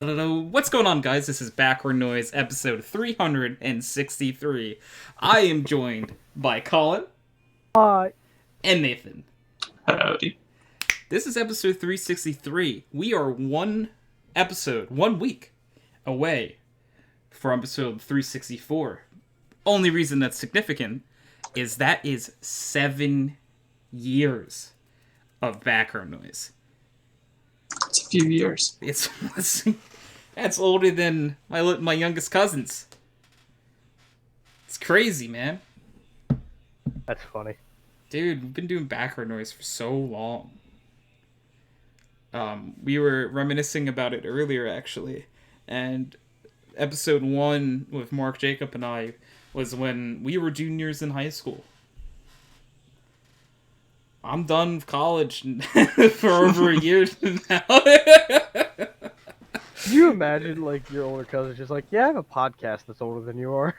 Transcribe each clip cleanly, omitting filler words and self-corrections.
What's going on, guys? This is Backward Noise, episode 363. I am joined by Colin Hi. and Nathan. Howdy. This is episode 363. We are one week away from episode 364. Only reason that's significant is that is 7 years of Backward Noise. It's a few years. That's older than my youngest cousins. It's crazy, man. That's funny. Dude, we've been doing Backward Noise for so long. We were reminiscing about it earlier, actually. And episode 1 with Mark, Jacob, and I was when we were juniors in high school. I'm done with college for over a year now. Can you imagine, your older cousin's just like, yeah, I have a podcast that's older than you are?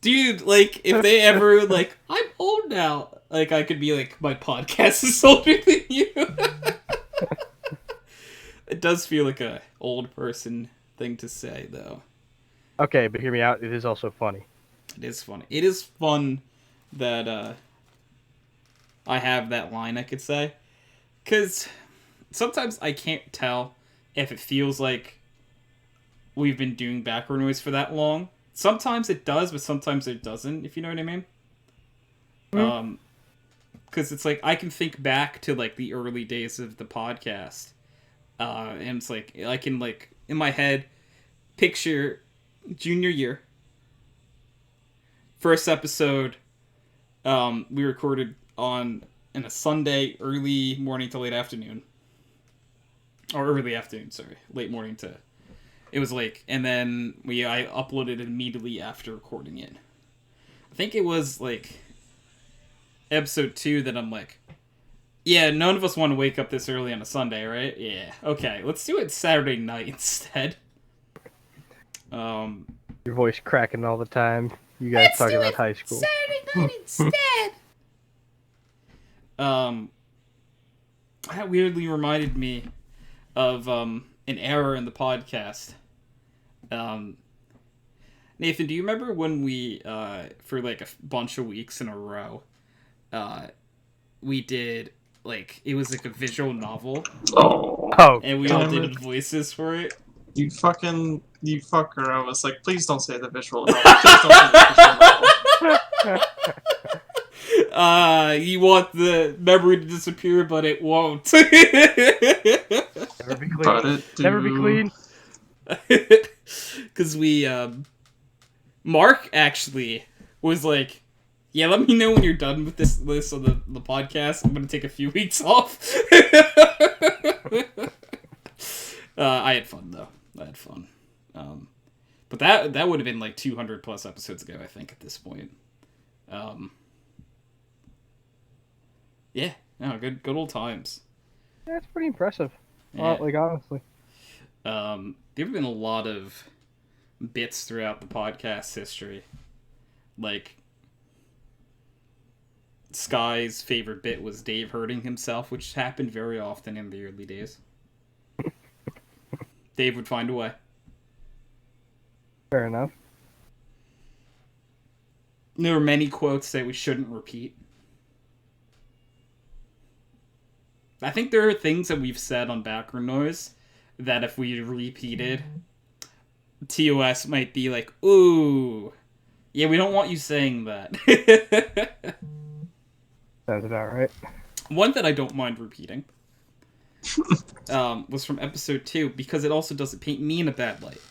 Dude, if they ever, I'm old now. I could be like, my podcast is older than you. It does feel like a old person thing to say, though. Okay, but hear me out. It is also funny. It is funny. It is fun that, I have that line I could say. Because sometimes I can't tell if it feels like we've been doing Backward Noise for that long. Sometimes it does, but sometimes it doesn't, if you know what I mean. Because it's I can think back to, the early days of the podcast. And it's I can, in my head, picture junior year. First episode, we recorded in a Sunday, early morning to late afternoon. Or early afternoon, sorry. Late morning to... It was and then I uploaded it immediately after recording it. I think it was, episode 2 that I'm yeah, none of us want to wake up this early on a Sunday, right? Yeah, okay, let's do it Saturday night instead. Your voice cracking all the time. You guys talking about high school. Saturday night instead! That weirdly reminded me of an error in the podcast. Nathan, do you remember when we for a bunch of weeks in a row we did it was a visual novel? Oh, and we all did voices for it? You fucker. I was like, please don't say the visual novel. Please don't say the visual novel. You want the memory to disappear, but it won't. Never be clean. But it Never be clean. Because Mark actually was yeah, let me know when you're done with this on the podcast. I'm going to take a few weeks off. I had fun, though. I had fun. But that would have been 200 plus episodes ago, I think, at this point. Yeah, no, good old times. Yeah, it's pretty impressive. Yeah. Honestly. There have been a lot of bits throughout the podcast history. Sky's favorite bit was Dave hurting himself, which happened very often in the early days. Dave would find a way. Fair enough. There were many quotes that we shouldn't repeat. I think there are things that we've said on Backward Noise that if we repeated, TOS might be ooh, yeah, we don't want you saying that. Sounds about right. One that I don't mind repeating was from episode 2, because it also doesn't paint me in a bad light.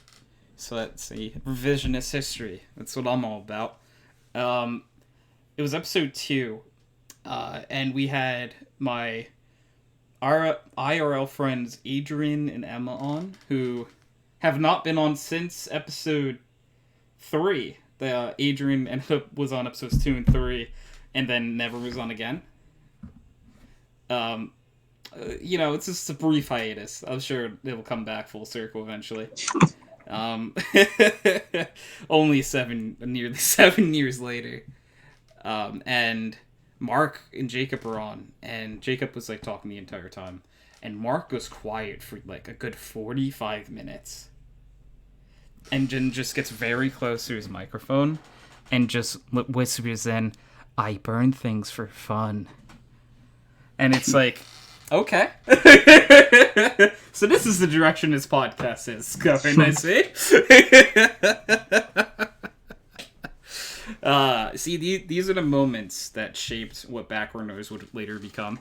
So let's see, revisionist history. That's what I'm all about. It was episode 2, and we had our IRL friends Adrian and Emma on, who have not been on since episode 3. Adrian was on episodes 2 and 3, and then never was on again. It's just a brief hiatus. I'm sure it'll come back full circle eventually. Only nearly 7 years later. And Mark and Jacob are on, and Jacob was talking the entire time, and Mark goes quiet for a good 45 minutes. and Jin just gets very close to his microphone and just whispers in, "I burn things for fun." And it's like, okay. So this is the direction this podcast is going, I see. See, these are the moments that shaped what Backburners would later become.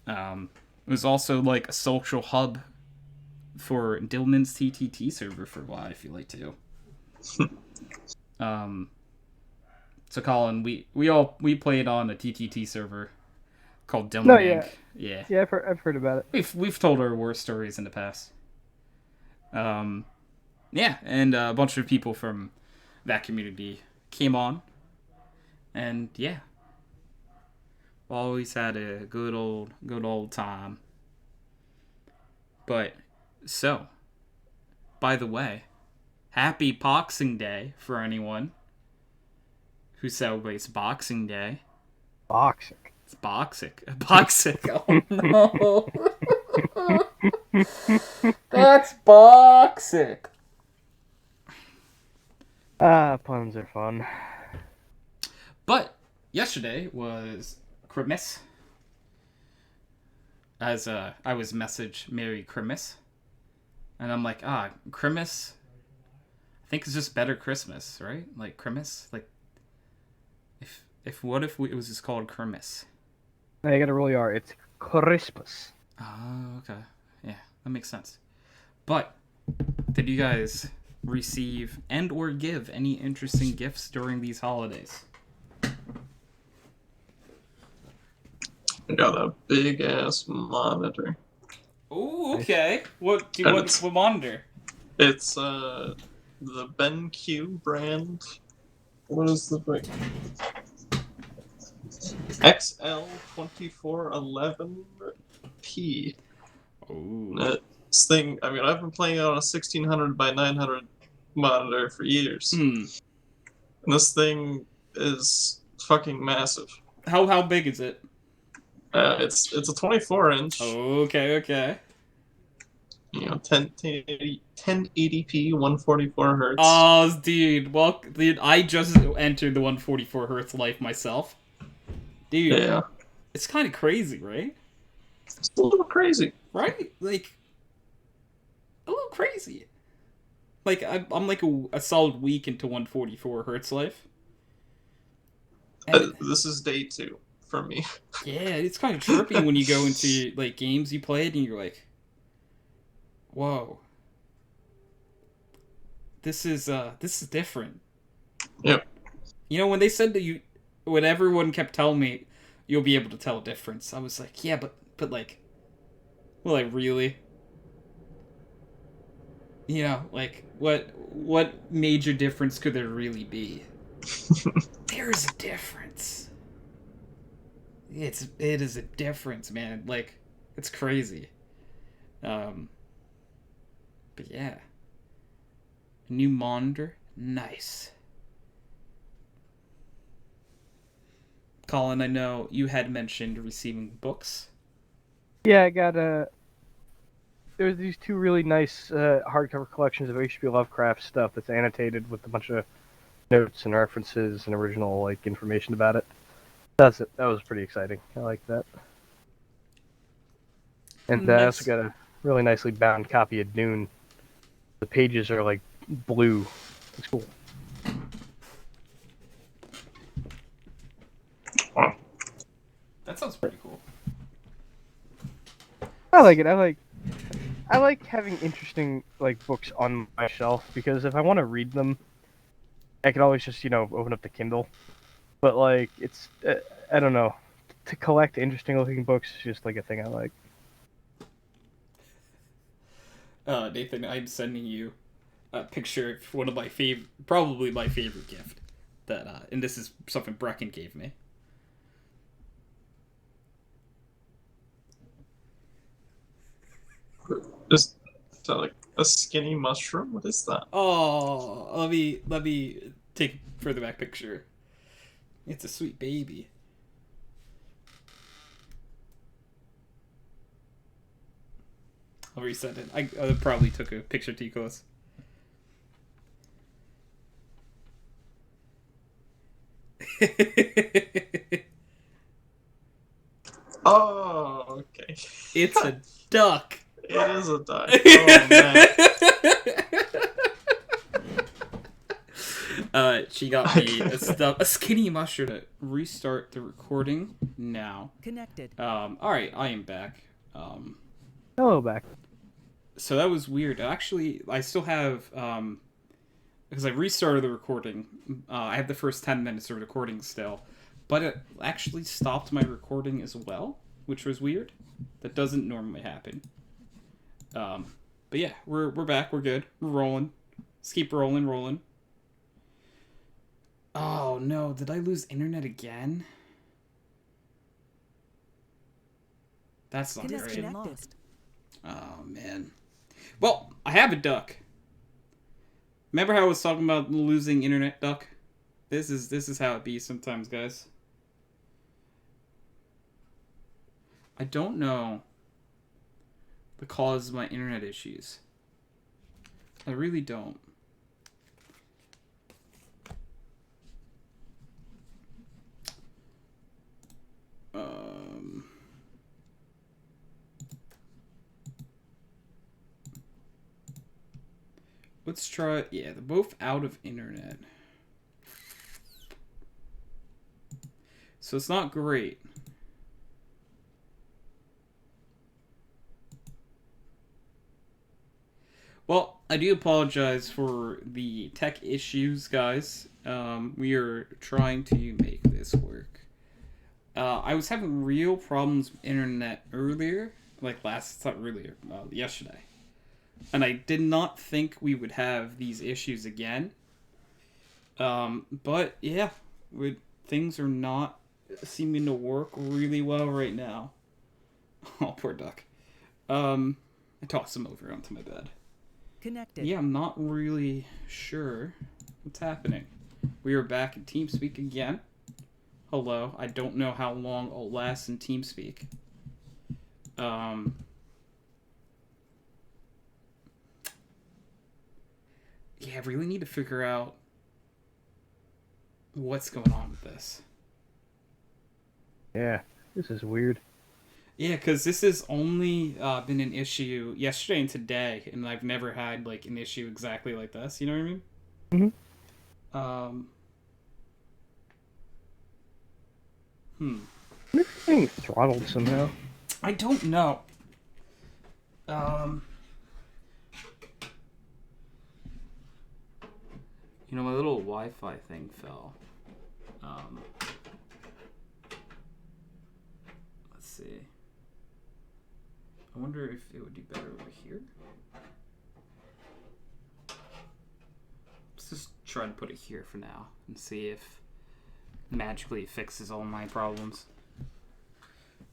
It was also like a social hub for Dillman's TTT server for a while, I feel like, too. So Colin, we played on a TTT server called Dillman. No, Inc. yeah. Yeah, I've heard about it. We've told our war stories in the past. Yeah, and a bunch of people from that community came on, and yeah, always had a good old time. But so, by the way, happy Boxing Day for anyone who celebrates Boxing Day. Boxing. It's boxing. Boxing. Oh no. That's boxing. Puns are fun. But yesterday was Christmas. As I was messaged Merry Christmas. And I'm like, Christmas? I think it's just better Christmas, right? Like Christmas? Like if it was just called Christmas? No, you gotta roll your R. It's Christmas. Oh, okay. Yeah, that makes sense. But did you guys receive and or give any interesting gifts during these holidays? I got a big ass monitor. Oh, okay. What monitor? It's the BenQ brand. What is the brand? XL2411P. Oh. This thing, I mean, I've been playing it on a 1600 by 900 monitor for years. And this thing is fucking massive. How big is it? It's a 24-inch. Okay. You know, 1080p, 144 hertz. Oh, dude. Well, dude, I just entered the 144 hertz life myself. Dude. Yeah. It's kind of crazy, right? It's a little crazy. Right? Like, a little crazy. Like, I'm like a solid week into 144 hertz life. This is day 2 for me. Yeah, it's kind of trippy when you go into, like, games you played and you're like, whoa. This is different. Yep. You know, when they said that when everyone kept telling me you'll be able to tell a difference, I was like, yeah, but like, well, like, really? You know, like, what major difference could there really be? There's a difference. It is a difference, man. Like, it's crazy. But yeah. New monitor, nice. Colin, I know you had mentioned receiving books. Yeah, I got there's these 2 really nice hardcover collections of H.P. Lovecraft stuff that's annotated with a bunch of notes and references and original like information about it. That was pretty exciting. I like that. And Nice. I also got a really nicely bound copy of Dune. The pages are like blue. It's cool. That sounds pretty cool. I like it. I like having interesting like books on my shelf because if I want to read them, I can always just open up the Kindle. But like it's I don't know, to collect interesting looking books is just like a thing I like. Nathan, I'm sending you a picture of one of my probably my favorite gift that and this is something Brecken gave me. Just like a skinny mushroom. What is that? Oh, let me take a further back picture. It's a sweet baby. I'll resend it. I probably took a picture too close. Oh, okay. It's a duck. It is a duck. Oh, man. She got me a skinny mushroom to restart the recording now. Connected. Alright, I am back. Hello, back. So that was weird. Actually, I still have, because I restarted the recording, I have the first 10 minutes of recording still, but it actually stopped my recording as well, which was weird. That doesn't normally happen. But yeah, we're back, we're good, we're rolling. Let's keep rolling. Oh no, did I lose internet again? That's not great. Connection lost. Oh man. Well, I have a duck. Remember how I was talking about losing internet, duck? This is how it be sometimes, guys. I don't know the cause of my internet issues. I really don't. Let's try. Yeah, they're both out of internet. So it's not great. Well, I do apologize for the tech issues, guys. We are trying to make this work. I was having real problems with internet earlier, yesterday. And I did not think we would have these issues again. But yeah, things are not seeming to work really well right now. Oh, poor duck. I tossed him over onto my bed. Connected. Yeah, I'm not really sure what's happening. We are back in TeamSpeak again. Hello. I don't know how long I'll last in TeamSpeak. Yeah, I really need to figure out what's going on with this. Yeah, this is weird. Yeah, because this has only been an issue yesterday and today, and I've never had like an issue exactly like this. You know what I mean? Mm-hmm. Hmm. I wonder if you're getting throttled somehow. I don't know. You know, my little Wi-Fi thing fell. Let's see. I wonder if it would do better over here. Let's just try to put it here for now and see if magically it fixes all my problems.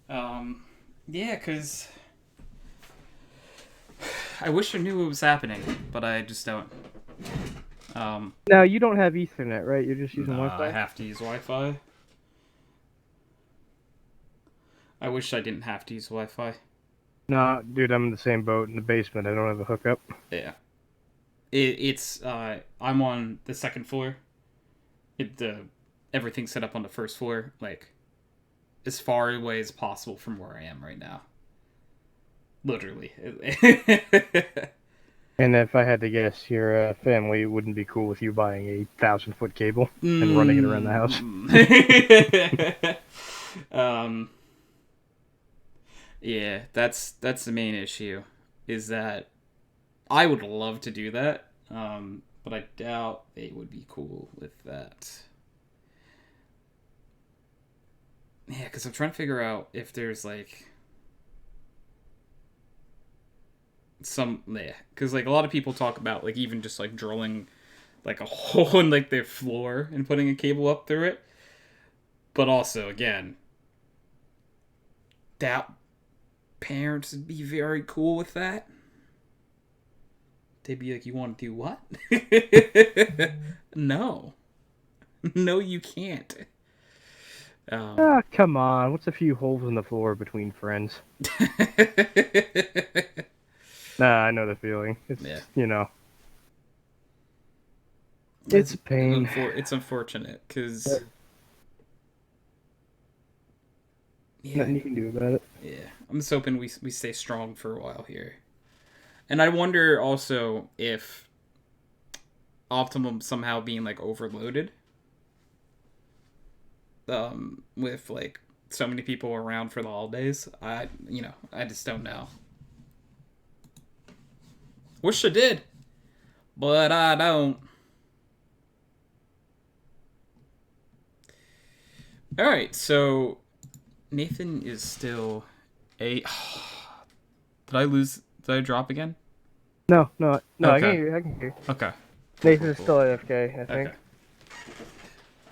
Yeah, because I wish I knew what was happening, but I just don't. Now, you don't have Ethernet, right? You're just using Wi-Fi? I have to use Wi-Fi. I wish I didn't have to use Wi-Fi. Nah, dude, I'm in the same boat in the basement. I don't have a hookup. Yeah. It's I'm on the second floor. Everything's set up on the first floor, like as far away as possible from where I am right now. Literally. And if I had to guess, your family wouldn't be cool with you buying a 1,000-foot cable and running it around the house. Yeah, that's the main issue, is that I would love to do that, but I doubt they would be cool with that. Yeah, because I'm trying to figure out if there's like because like a lot of people talk about like even just like drilling like a hole in like their floor and putting a cable up through it, but also again, doubt parents would be very cool with that. They'd be like, you want to do what? No, you can't. Come on. What's a few holes in the floor between friends? Nah, I know the feeling. It's, you know. It's a pain. It's unfortunate, because Yeah, Nothing you can do about it. yeah. I'm just hoping we stay strong for a while here. And I wonder also if Optimum somehow being like overloaded, with like so many people around for the holidays. I just don't know. Wish I did, but I don't. All right, so Nathan is still a. Did I lose? Did I drop again? No. I can Okay. hear you. I can hear you. Okay. Nathan's still AFK, I think.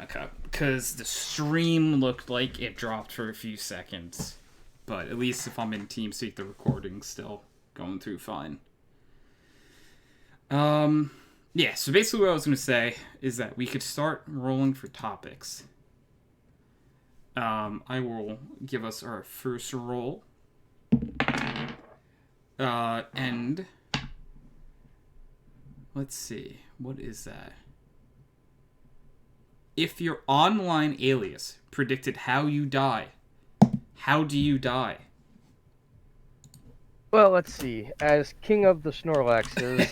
Okay. Because the stream looked like it dropped for a few seconds, but at least if I'm in TeamSpeak, the recording's still going through fine. Yeah. So basically, what I was going to say is that we could start rolling for topics. I will give us our first roll. And let's see, what is that? If your online alias predicted how you die, how do you die? Well, let's see. As king of the Snorlaxes,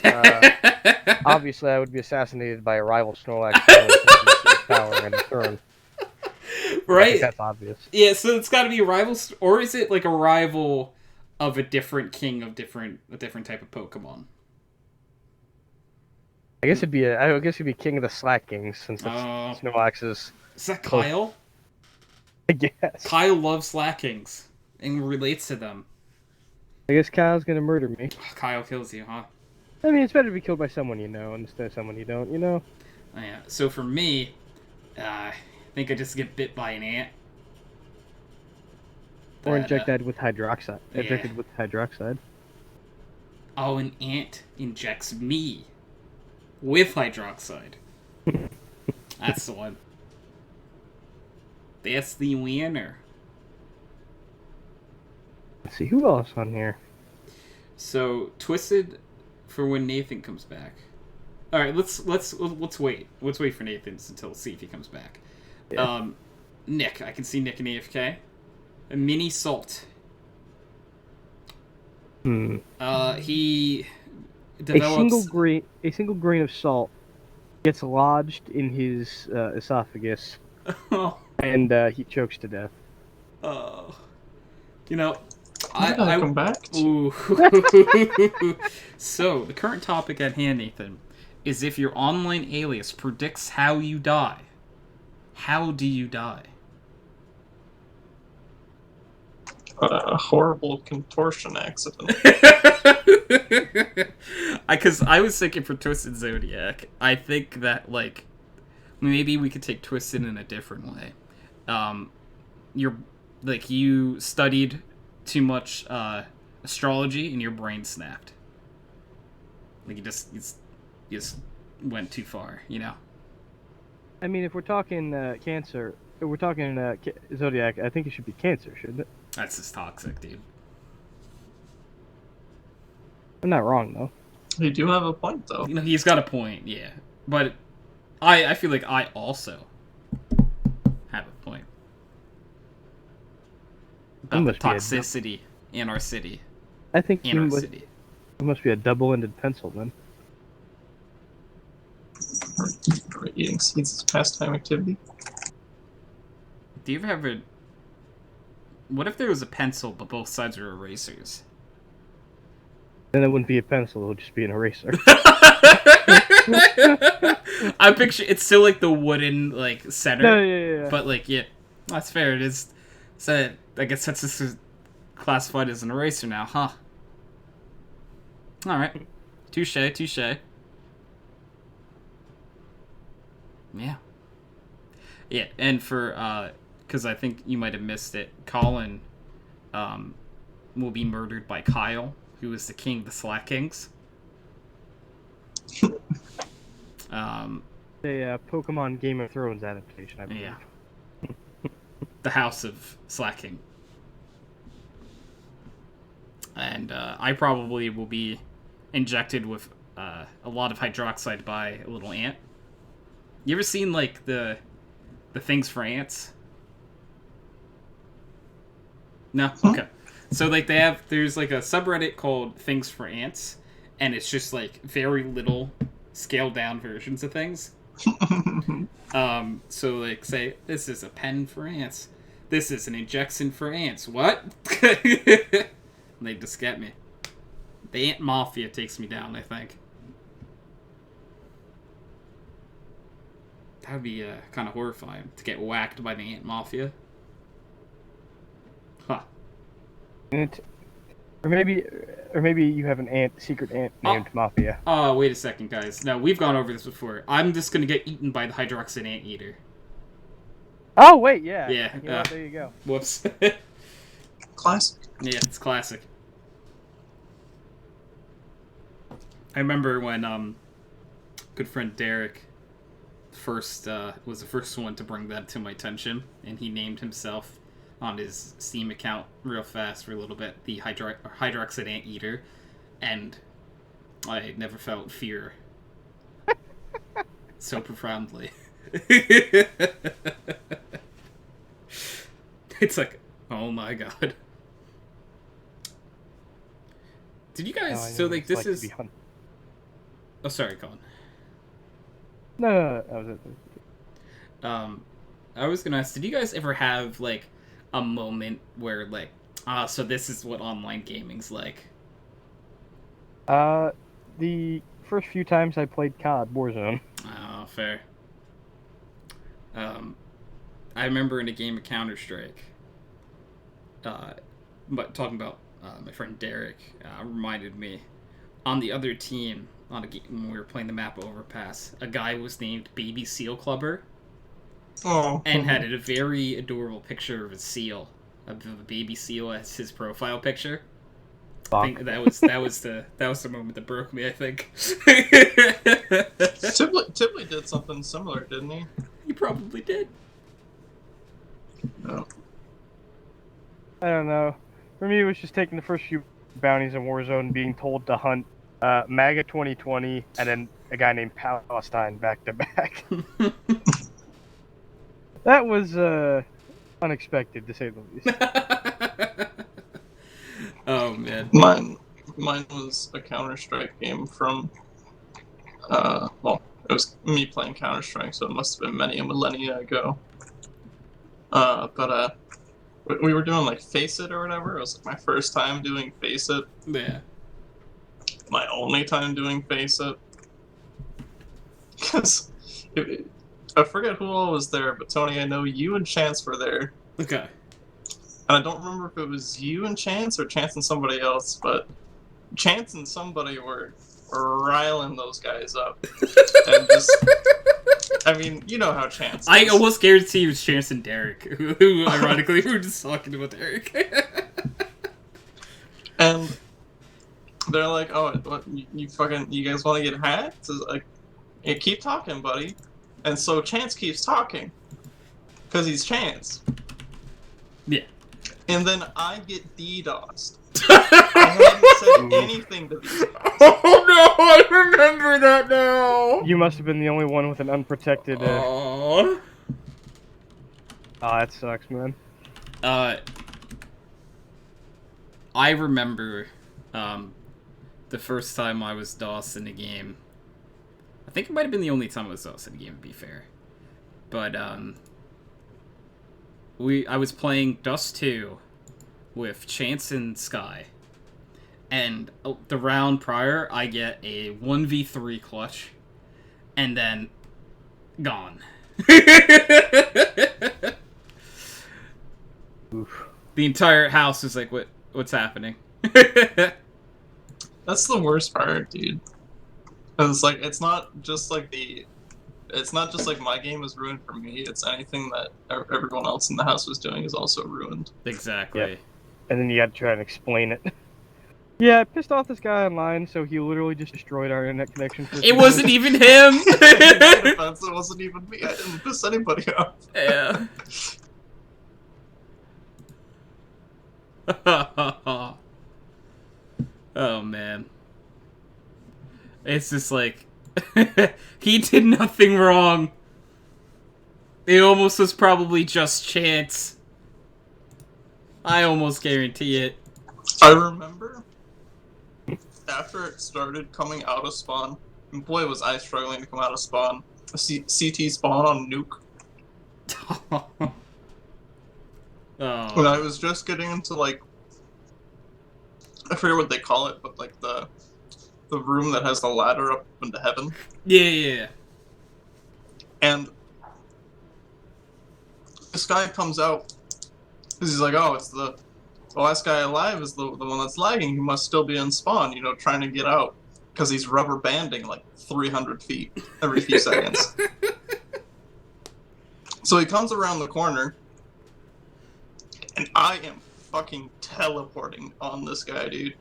obviously I would be assassinated by a rival Snorlax to power and turn. Right? I think that's obvious. Yeah, so it's got to be a rival, or is it like a rival of a different king of a different type of Pokemon? I guess it'd be king of the Slack Kings since it's Snorlaxes. Is that Kyle? I guess. Kyle loves Slackings and relates to them. I guess Kyle's gonna murder me. Kyle kills you, huh? I mean, it's better to be killed by someone you know instead of someone you don't, you know? Oh, yeah. So for me, I think I just get bit by an ant. Or injected with hydroxide. Injected with hydroxide. Oh, an ant injects me with hydroxide. That's the one. That's the winner. Let's see, who else on here? So, Twisted for when Nathan comes back. All right, let's wait. Let's wait for Nathan until see if he comes back. Yeah. Nick, I can see Nick in AFK. A mini salt. He develops a single grain of salt gets lodged in his esophagus, and he chokes to death. Oh, you know, I come back. Ooh. So the current topic at hand, Nathan, is if your online alias predicts how you die. How do you die? A horrible contortion accident. Because I was thinking for Twisted Zodiac, I think that like maybe we could take Twisted in a different way. You studied too much astrology and your brain snapped. Like you just went too far, you know. I mean, if we're talking Cancer, if we're talking Zodiac, I think it should be Cancer, shouldn't it? That's just toxic, dude. I'm not wrong, though. You do have a point, though. You know, he's got a point, yeah. But I feel like I also have a point. About the toxicity in our city. I think it must be a double-ended pencil, then. Eating seeds is pastime activity. Do you ever have a... What if there was a pencil, but both sides are erasers? Then it wouldn't be a pencil, it would just be an eraser. I picture it's still like the wooden like center. No, yeah. But like, yeah, that's fair. It is. So I guess that's just classified as an eraser now, huh? All right, touche. Yeah, and for because I think you might have missed it, Colin will be murdered by Kyle, who is the king of the Slack Kings. A Pokemon Game of Thrones adaptation, I believe. Yeah. The House of Slacking. And I probably will be injected with a lot of hydroxide by a little ant. You ever seen like the things for ants? No? Okay. So, like, there's, like, a subreddit called Things for Ants, and it's just, like, very little scaled-down versions of things. So, like, say, this is a pen for ants. This is an injection for ants. What? They just get me. The Ant Mafia takes me down, I think. That would be kind of horrifying, to get whacked by the Ant Mafia. Huh. Or maybe you have an secret ant named Mafia. Oh, wait a second, guys. No, we've gone over this before. I'm just gonna get eaten by the HydroxideAnt eater. Oh wait, yeah. Yeah. You know what, there you go. Whoops. Classic. Yeah, it's classic. I remember when good friend Derek was the first one to bring that to my attention, and he named himself on his Steam account real fast for a little bit the HydroxideAnt eater, and I never felt fear so profoundly. It's like, oh my god. Did you guys? So like this is. Oh, sorry, Colin. No, that was it. I was gonna ask, did you guys ever have like a moment where like, so this is what online gaming's like? The first few times I played COD Warzone. Oh, fair. I remember in a game of Counter-Strike, but talking about my friend Derek reminded me, on the other team, on a game when we were playing the map Overpass, a guy was named Baby Seal Clubber, and had a very adorable picture of a seal, of a baby seal as his profile picture. I think that was the moment that broke me, I think. Tipley did something similar, didn't he? He probably did. No. I don't know. For me, it was just taking the first few bounties in Warzone, being told to hunt MAGA 2020 and then a guy named Palestine back to back. That was unexpected, to say the least. Oh man. Mine was a Counter-Strike game from well, it was me playing Counter-Strike, so it must have been many a millennia ago. But we were doing like Face It or whatever. It was like my first time doing Face It. Yeah. My only time doing Face It. Because I forget who all was there, but Tony, I know you and Chance were there. Okay. And I don't remember if it was you and Chance or Chance and somebody else, but Chance and somebody were riling those guys up. And just, I mean, you know how Chance is. I almost guarantee it was Chance and Derek, who ironically we were just talking about Derek. And they're like, "Oh, what, you guys want to get hacked?" So like, hey, keep talking, buddy. And so Chance keeps talking, because he's Chance. Yeah. And then I get DDoSed. I hadn't said anything to these guys. Oh no, I remember that now! You must have been the only one with an unprotected... Aww. that sucks, man. I remember, the first time I was DOS in a game. I think it might have been the only time I was DOS in a game, to be fair. But, I was playing Dust 2 with Chance and Sky. And the round prior, I get a 1v3 clutch. And then, gone. Oof. The entire house is like, what's happening? That's the worst part, dude. It's like, it's not just like my game was ruined for me, it's anything that everyone else in the house was doing is also ruined. Exactly. Yep. And then you had to try and explain it. Yeah, I pissed off this guy online, so he literally just destroyed our internet connection. It wasn't even him! In my defense, it wasn't even me, I didn't piss anybody off. Yeah. Oh man. It's just like he did nothing wrong. It almost was probably just chance. I almost guarantee it. I remember after it started coming out of spawn, and boy was I struggling to come out of spawn. A CT spawn on nuke. When I Oh. was just getting into like, I forget what they call it, but like the room that has the ladder up into heaven. Yeah. And this guy comes out because he's like, oh, it's the last guy alive is the one that's lagging. He must still be in spawn, you know, trying to get out because he's rubber banding like 300 feet every few seconds. So he comes around the corner, and I am fucking teleporting on this guy, dude.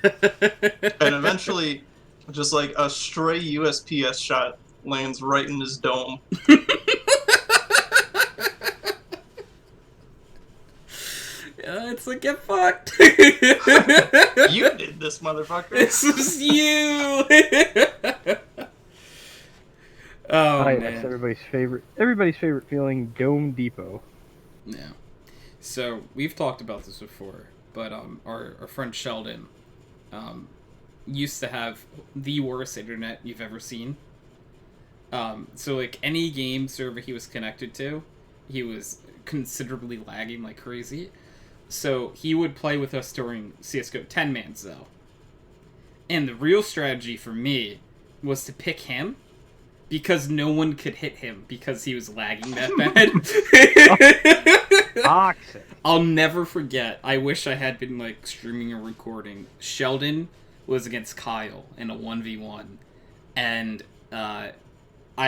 And eventually, just like a stray USPS shot lands right in his dome. It's like, get fucked. You did this, motherfucker. This is you. Oh, yes, man. everybody's favorite feeling, Dome Depot. Yeah. So we've talked about this before, but our friend Sheldon used to have the worst internet you've ever seen. So like any game server he was connected to, he was considerably lagging like crazy. So he would play with us during CS:GO 10-mans though. And the real strategy for me was to pick him because no one could hit him because he was lagging that bad. Toxic. I'll never forget. I wish I had been like streaming or recording. Sheldon was against Kyle in a 1v1, and I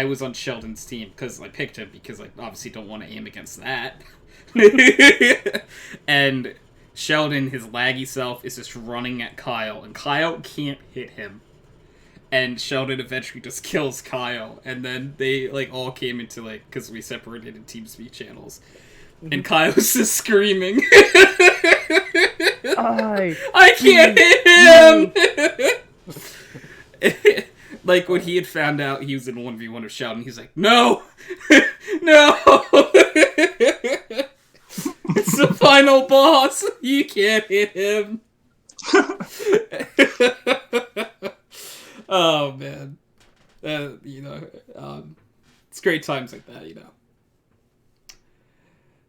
was on Sheldon's team because I picked him because I obviously don't want to aim against that. And Sheldon, his laggy self, is just running at Kyle, and Kyle can't hit him. And Sheldon eventually just kills Kyle, and then they like all came into like, because we separated in TeamSpeak channels, and Kyle's just screaming, I can't hit him! Like when he had found out he was in 1v1 of Sheldon, he's like, no! No! It's the final boss! You can't hit him! Oh, man. It's great times like that,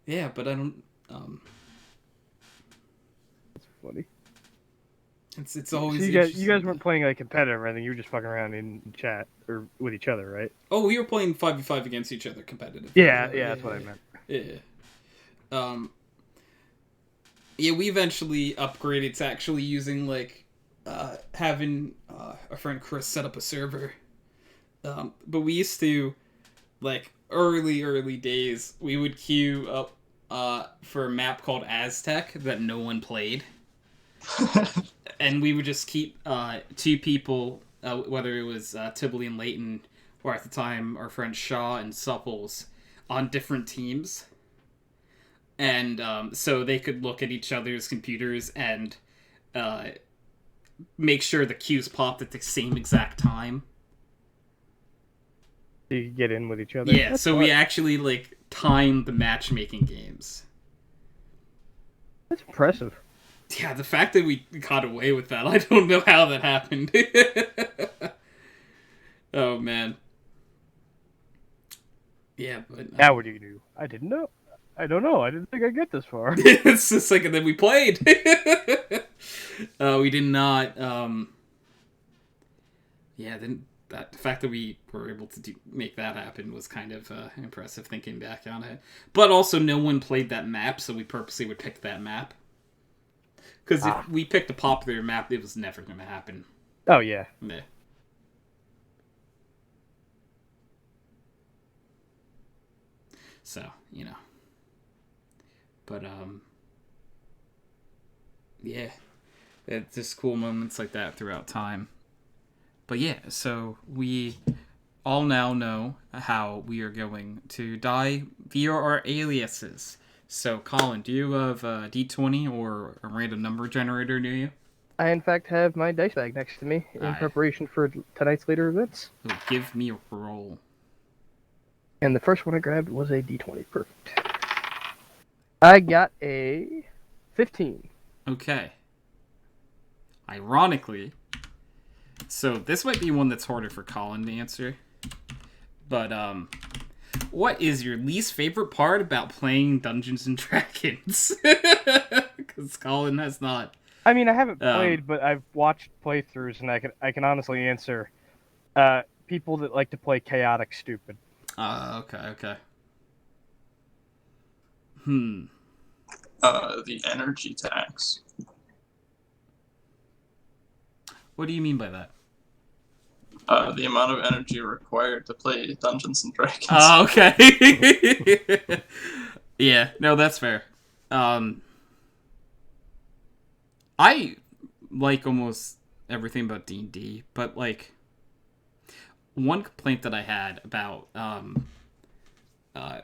Yeah, but I don't, That's funny. It's always So you guys weren't playing like competitive or anything, you were just fucking around in chat, or with each other, right? Oh, we were playing 5v5 against each other competitive. Yeah, that's what I meant. Yeah. Yeah, we eventually upgraded to actually using, like, having our friend Chris set up a server. But we used to, like, early days, we would queue up for a map called Aztec that no one played. And we would just keep two people, whether it was Tibley and Leighton, or at the time our friends Shaw and Supples, on different teams. And so they could look at each other's computers and make sure the queues popped at the same exact time. So you could get in with each other? Yeah, That's so fun. we actually, like, timed the matchmaking games. That's impressive. Yeah, the fact that we got away with that, I don't know how that happened. Oh, man. Yeah, but... Now what do you do? I didn't know. I don't know. I didn't think I'd get this far. It's just like, and then we played. We did not, yeah, then the fact that we were able to make that happen was kind of impressive thinking back on it. But also, no one played that map, so we purposely would pick that map. Because if we picked a popular map, it was never going to happen. Oh, yeah. Yeah. So, But, yeah. It's just cool moments like that throughout time. But yeah, so we all now know how we are going to die via our aliases. So, Colin, do you have a D20 or a random number generator near you? I, in fact, have my dice bag next to me in preparation for tonight's later events. Oh, give me a roll. And the first one I grabbed was a D20. Perfect. I got a 15. Okay. Ironically, so this might be one that's harder for Colin to answer. But what is your least favorite part about playing Dungeons and Dragons? Because Colin has not. I mean, I haven't played, but I've watched playthroughs, and I can honestly answer. People that like to play chaotic stupid. Okay. The energy tax. What do you mean by that? The amount of energy required to play Dungeons and Dragons. Oh, okay. Yeah, no, that's fair. I like almost everything about D&D, but like one complaint that I had about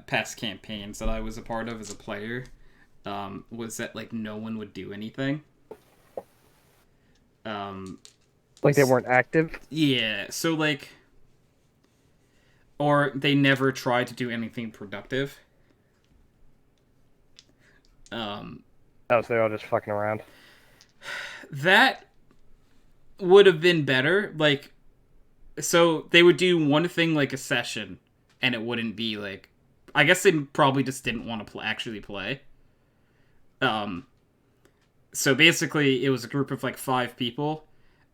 past campaigns that I was a part of as a player was that like no one would do anything. Like they weren't active? Yeah, so like, or they never tried to do anything productive. Oh, so they're all just fucking around. That would have been better. Like, so they would do one thing like a session, and it wouldn't be like. I guess they probably just didn't want to actually play. So basically, it was a group of like 5 people,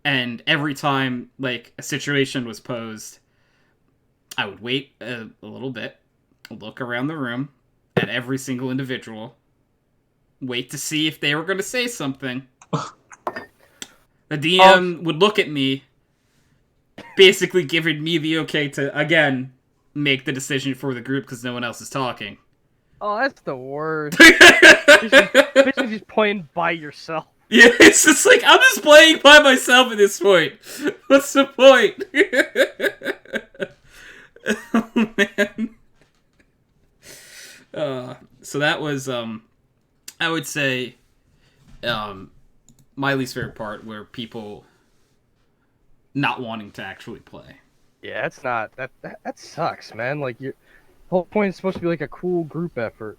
and every time like a situation was posed, I would wait a little bit, look around the room at every single individual, wait to see if they were going to say something. The DM would look at me, basically giving me the okay to, again, make the decision for the group because no one else is talking. Oh, that's the worst. Basically just playing by yourself. Yeah, it's just like, I'm just playing by myself at this point. What's the point? Oh, man. So that was, I would say, my least favorite part, where people not wanting to actually play. Yeah, it's not that sucks, man. Like the whole point is supposed to be like a cool group effort,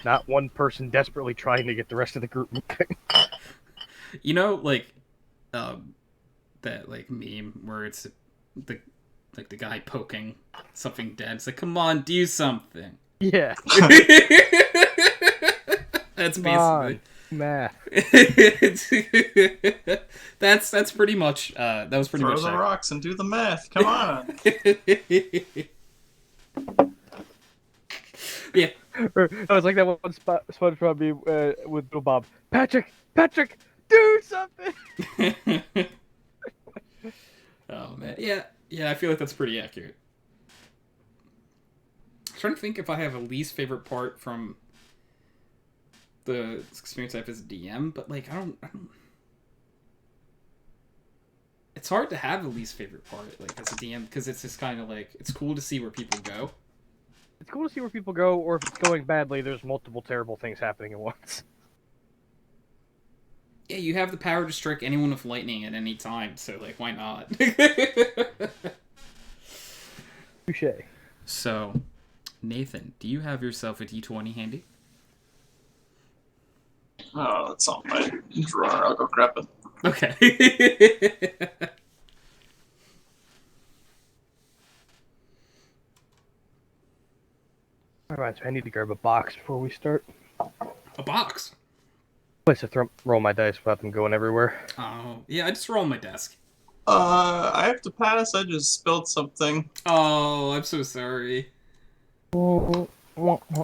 not one person desperately trying to get the rest of the group moving. You know, like that like meme where it's the guy poking something dead. It's like, come on, do something. Yeah. That's basically math. That's pretty much that was pretty Throw much the rocks and do the math. Come on. Yeah. I was like that one SpongeBob meme with Little Bob. Patrick, do something. Oh man, yeah. I feel like that's pretty accurate. I'm trying to think if I have a least favorite part from the experience I have as a DM, but like I don't. It's hard to have a least favorite part like as a DM because it's just kind of like it's cool to see where people go. It's cool to see where people go, or if it's going badly, there's multiple terrible things happening at once. Yeah, you have the power to strike anyone with lightning at any time, so like why not? Touché. So, Nathan, do you have yourself a D20 handy? Oh, that's on my drawer. I'll go grab it. Okay. Alright, so I need to grab a box before we start. A box? Place to roll my dice without them going everywhere. Oh, yeah, I just roll on my desk. I have to pass. I just spilled something. Oh, I'm so sorry. I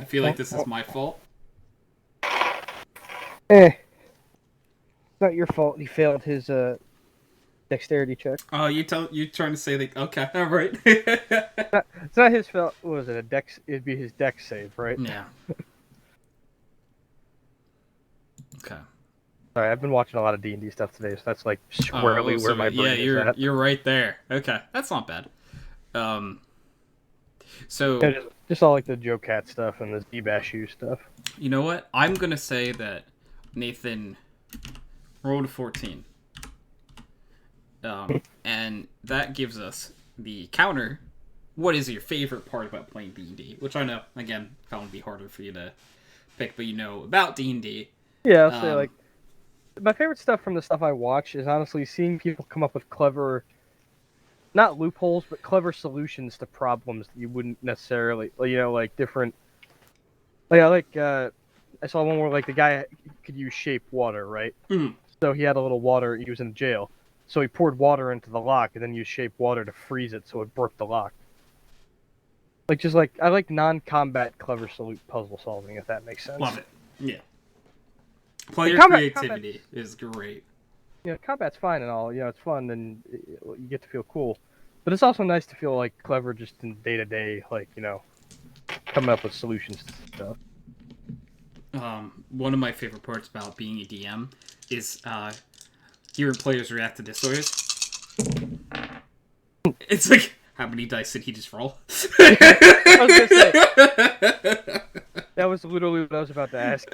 feel like this is my fault. It's not your fault. He failed his dexterity check. Oh, you trying to say that? Okay, all right. It's not his fault. What was it? A dex? It'd be his dex save, right? Yeah. Okay. Sorry, I've been watching a lot of D&D stuff today, so that's like squarely where my brain is at. You're right there. Okay, that's not bad. So Yeah, just all like the Joe Cat stuff and the Zbashu stuff. You know what? I'm gonna say that Nathan rolled a 14. And that gives us the counter. What is your favorite part about playing D&D? Which I know, again, probably be harder for you to pick, but you know about D&D. Yeah, I'll say like my favorite stuff from the stuff I watch is honestly seeing people come up with clever, not loopholes, but clever solutions to problems that you wouldn't necessarily, like different. Like I saw one where like the guy could use shape water, right? Mm. So he had a little water. He was in jail, so he poured water into the lock and then used shape water to freeze it, so it broke the lock. Like just like I like non-combat clever puzzle solving, if that makes sense. Love it. Yeah. Player combat creativity is great. Combat's fine and all. It's fun and you get to feel cool, but it's also nice to feel like clever just in day to day, like coming up with solutions to stuff. One of my favorite parts about being a DM is hearing players react to disorders. It's like, how many dice did he just roll? I was gonna say, that was literally what I was about to ask.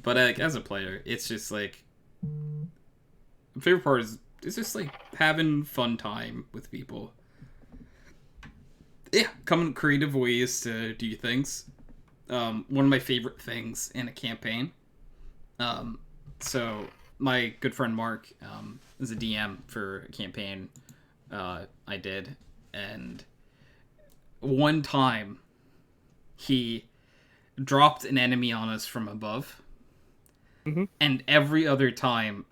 But as a player, it's just like, my favorite part is it's just like having fun time with people. Yeah, coming up with creative ways to do things. One of my favorite things in a campaign. So my good friend Mark is a DM for a campaign I did, and one time he dropped an enemy on us from above, and every other time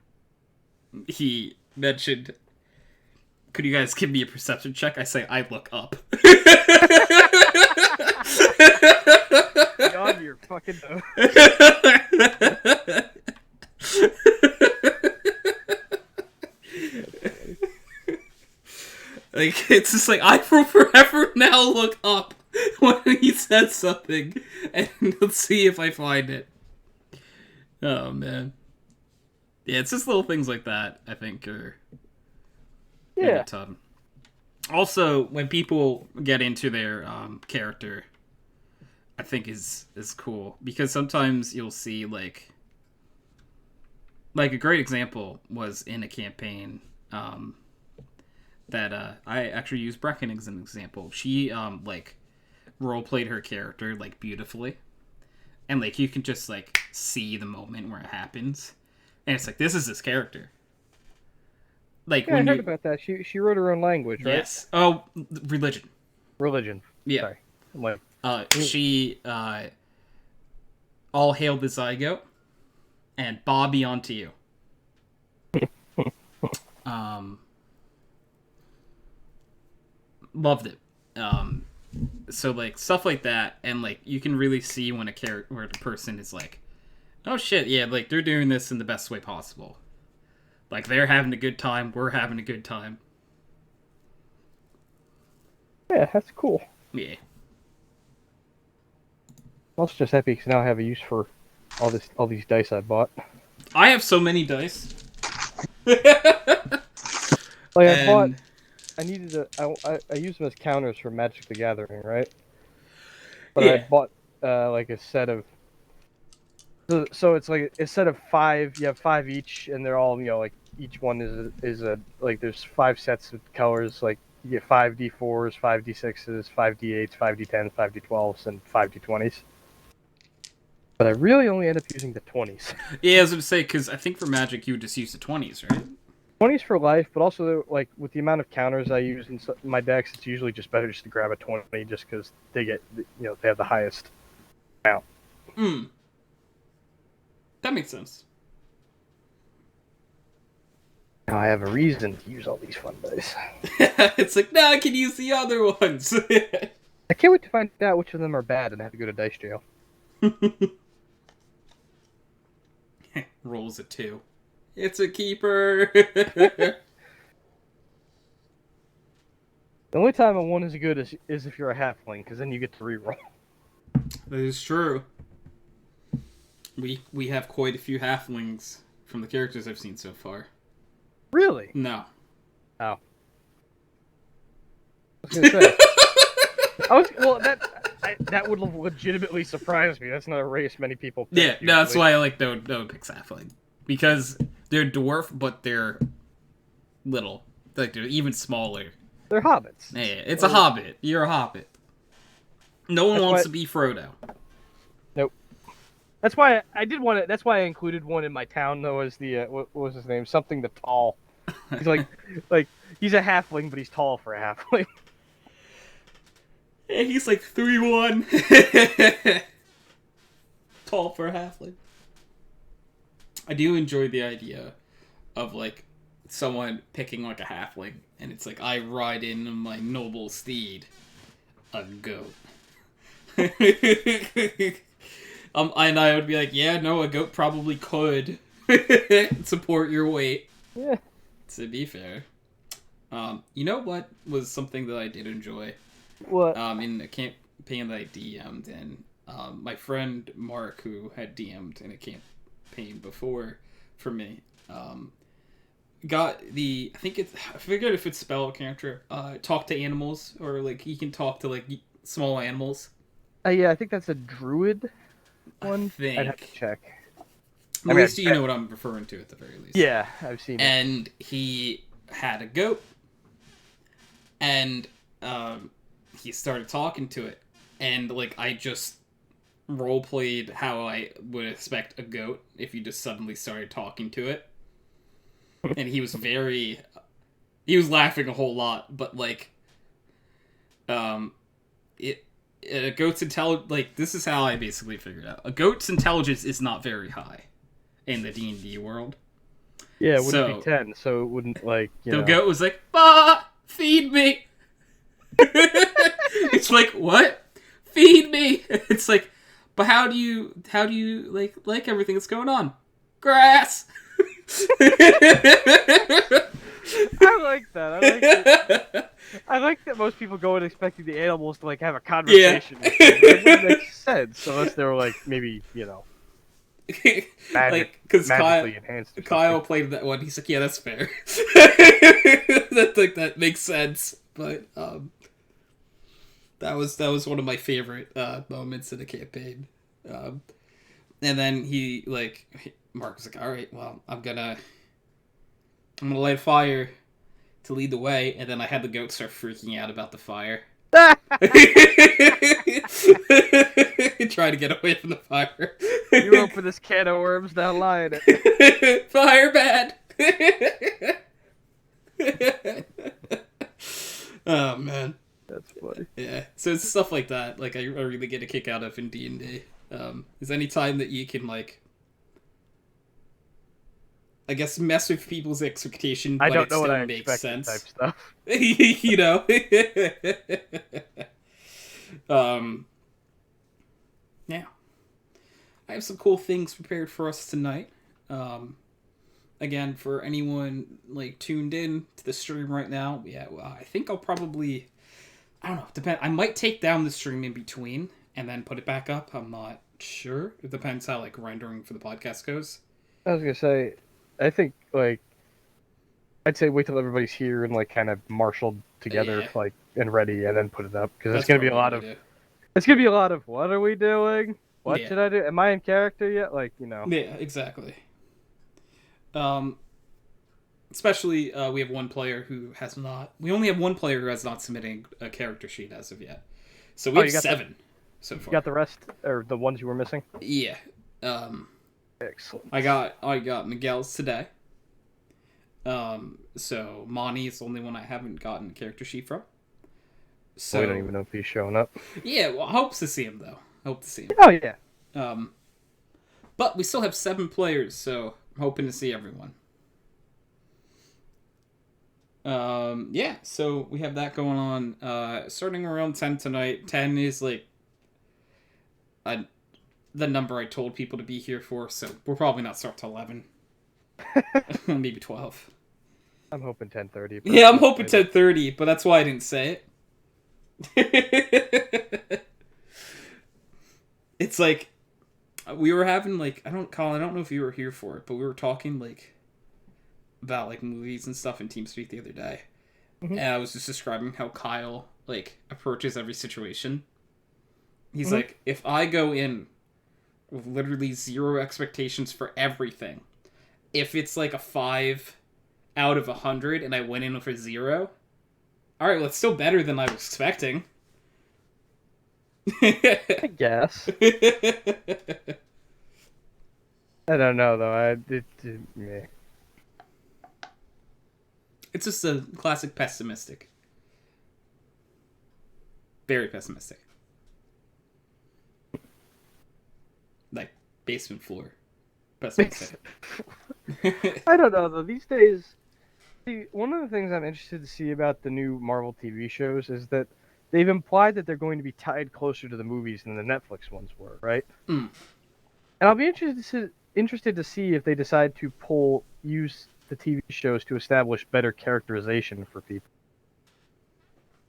he mentioned, could you guys give me a perception check? I say, I look up. God, you're fucking dumb. Like, it's just like, I will forever now look up when he says something, and let's see if I find it. Oh, man. Yeah, it's just little things like that, I think, are a ton. Also, when people get into their character, I think is cool, because sometimes you'll see, like a great example was in a campaign, that I actually used Brecken as an example. She role played her character like beautifully, and like you can just like see the moment where it happens, and it's like, this is his character. Like, I heard about that. She wrote her own language, right? Yes. Oh, religion. Religion. Yeah. Sorry. She all hail the zygote and Bobby onto you. Loved it. So like stuff like that, and like you can really see when where the person is like, oh shit, yeah, like they're doing this in the best way possible. Like they're having a good time, we're having a good time. Yeah, that's cool. Yeah. I was just happy because now I have a use for all these dice I bought. I have so many dice. I needed I use them as counters for Magic the Gathering, right? But yeah. I bought like a set of. So it's like a set of 5. You have 5 each, and they're all like each one is a like there's 5 sets of colors. Like you get 5 D4s, 5 D6s, 5 D8s, 5 D10s, 5 D12s, and 5 D20s. But I really only end up using the 20s. Yeah, I was going to say, because I think for Magic you would just use the 20s, right? 20s for life, but also like with the amount of counters I use in my decks, it's usually just better just to grab a 20 just because they get they have the highest count. That makes sense. Now I have a reason to use all these fun dice. It's like, now I can use the other ones. I can't wait to find out which of them are bad and have to go to dice jail. Rolls a 2. It's a keeper. The only time a 1 is good is if you're a halfling, because then you get to reroll. That is true. We have quite a few halflings from the characters I've seen so far. Really? No. Oh. I was gonna say. That would legitimately surprise me. That's not a race many people pick. Yeah, no, that's why I like no one picks halfling, because they're dwarf, but they're little. Like they're even smaller. They're hobbits. Yeah, it's a hobbit. You're a hobbit. No one That's wants why- to be Frodo. Nope. That's why I did want it. That's why I included one in my town though. As the what was his name? Something the Tall. He's like he's a halfling, but he's tall for a halfling. Yeah, he's like 3'1". Tall for a halfling. I do enjoy the idea of like someone picking like a halfling, and it's like I ride in on my noble steed, a goat. And I would be like, yeah, no, a goat probably could support your weight. Yeah. To be fair, you know what was something that I did enjoy? What? In a campaign that I DM'd, and my friend Mark, who had DM'd in a campaign before for me, got the I forget if it's spell character, talk to animals, or like he can talk to like small animals. Yeah, I think that's a druid one. I think. I'd have to check. At least you know what I'm referring to at the very least. Yeah, I've seen it. And he had a goat, and he started talking to it, and like I just roleplayed how I would expect a goat if you just suddenly started talking to it, and he was laughing a whole lot, but like a goat's like this is how I basically figured out a goat's intelligence is not very high in the D&D world. Yeah, it wouldn't be 10, so it wouldn't like the goat was like, "Bah, feed me." It's like, what? Feed me. It's like, but how do you like everything that's going on? Grass. I like that. I like that most people go in expecting the animals to like have a conversation. Yeah. It wouldn't make sense unless they were like maybe Like because magically enhanced. Kyle played that one. He's like, yeah, that's fair. That makes sense. But that was one of my favorite moments in the campaign. And then Mark was like, all right, well, I'm gonna light a fire to lead the way, and then I had the goat start freaking out about the fire. Try to get away from the fire. You open this can of worms, now lie in it. Fire bad. Oh man, that's funny. Yeah, so it's stuff like that. Like I really get a kick out of in D&D. Is any time that you can I guess mess with people's expectation, but I don't it know still what I makes expect sense. type stuff. You know. Yeah. I have some cool things prepared for us tonight. Again, for anyone tuned in to the stream right now, I think I'll probably, I don't know, I might take down the stream in between and then put it back up. I'm not sure. It depends how rendering for the podcast goes. I was gonna say, I think I'd say wait till everybody's here and kind of marshaled together, and ready, and then put it up, because it's gonna be a lot of. It's gonna be a lot of what are we doing? What should I do? Am I in character yet? Yeah, exactly. Especially we have one player who has not. We only have one player who has not submitted a character sheet as of yet. So we have 7 so far. You got the rest, or the ones you were missing? Yeah. Excellent. I got Miguel's today. So Monty is the only one I haven't gotten a character sheet from. So we don't even know if he's showing up. Yeah, well, I hope to see him though. Oh yeah. But we still have 7 players, so I'm hoping to see everyone. Yeah, so we have that going on. Starting around 10 tonight. 10 is the number I told people to be here for, so we'll probably not start till 11. Maybe 12. I'm hoping 10:30. Yeah, I'm hoping 10:30, but that's why I didn't say it. It's we were having Colin, I don't know if you were here for it, but we were talking about movies and stuff in TeamSpeak the other day. Mm-hmm. And I was just describing how Kyle approaches every situation. He's mm-hmm. If I go in with literally 0 expectations for everything, if it's a 5 out of 100 and I went in with a 0, alright, well, it's still better than I was expecting. I guess. I don't know though. Meh. It's just a classic pessimistic. Very pessimistic. Like basement floor. Pessimistic. I don't know though. These days, see, one of the things I'm interested to see about the new Marvel TV shows is that they've implied that they're going to be tied closer to the movies than the Netflix ones were, right? Mm. And I'll be interested to see if they decide to use the TV shows to establish better characterization for people.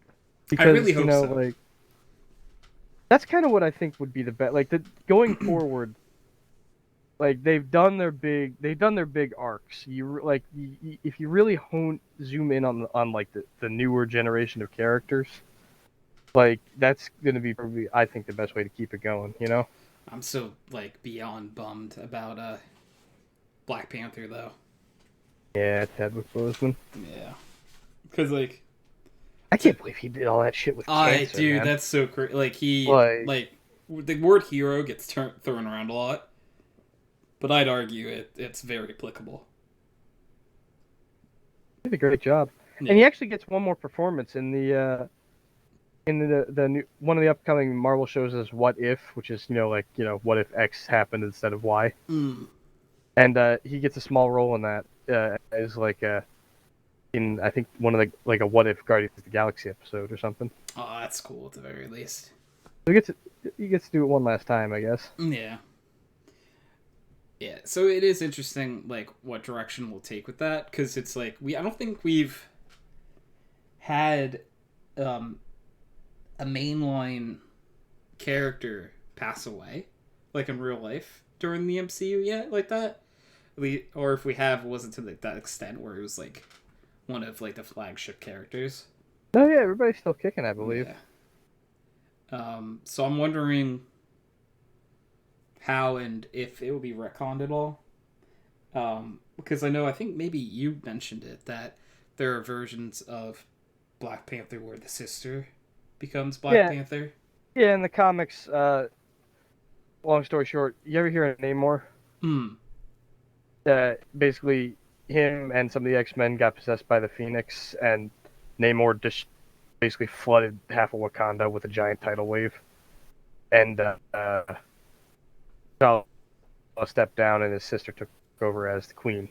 I Because, really hope so. like, that's kind of what I think would be the best. Like, going forward, like they've done their big arcs. If you really zoom in on like the newer generation of characters, like that's gonna be probably, I think, the best way to keep it going. You know. I'm so like beyond bummed about Black Panther though. Yeah, Chadwick Boseman. Yeah, because like I can't believe he did all that shit with cancer, dude, man. that's so crazy. Like Like- the word hero gets thrown around a lot, but I'd argue it's very applicable. He did a great job, Yeah. and he actually gets one more performance in the new one of the upcoming Marvel shows is What If, which is what if X happened instead of Y, and he gets a small role in that as like in I think one of the like a What If Guardians of the Galaxy episode or something. Oh, that's cool at the very least. So he gets to do it one last time, I guess. Yeah. Yeah, so it is interesting, like, what direction we'll take with that, because it's like, I don't think we've had a mainline character pass away, like, in real life, during the MCU yet, like that. Or if we have, it wasn't to that extent where it was, like, one of, like, the flagship characters. Oh yeah, everybody's still kicking, I believe. Yeah. So I'm wondering how and if it will be retconned at all. Because I think maybe you mentioned it, that there are versions of Black Panther where the sister becomes Black Panther. Yeah, in the comics, long story short, you ever hear of Namor? Basically, him and some of the X-Men got possessed by the Phoenix, and Namor just basically flooded half of Wakanda with a giant tidal wave. And T'Challa stepped down, and his sister took over as the queen.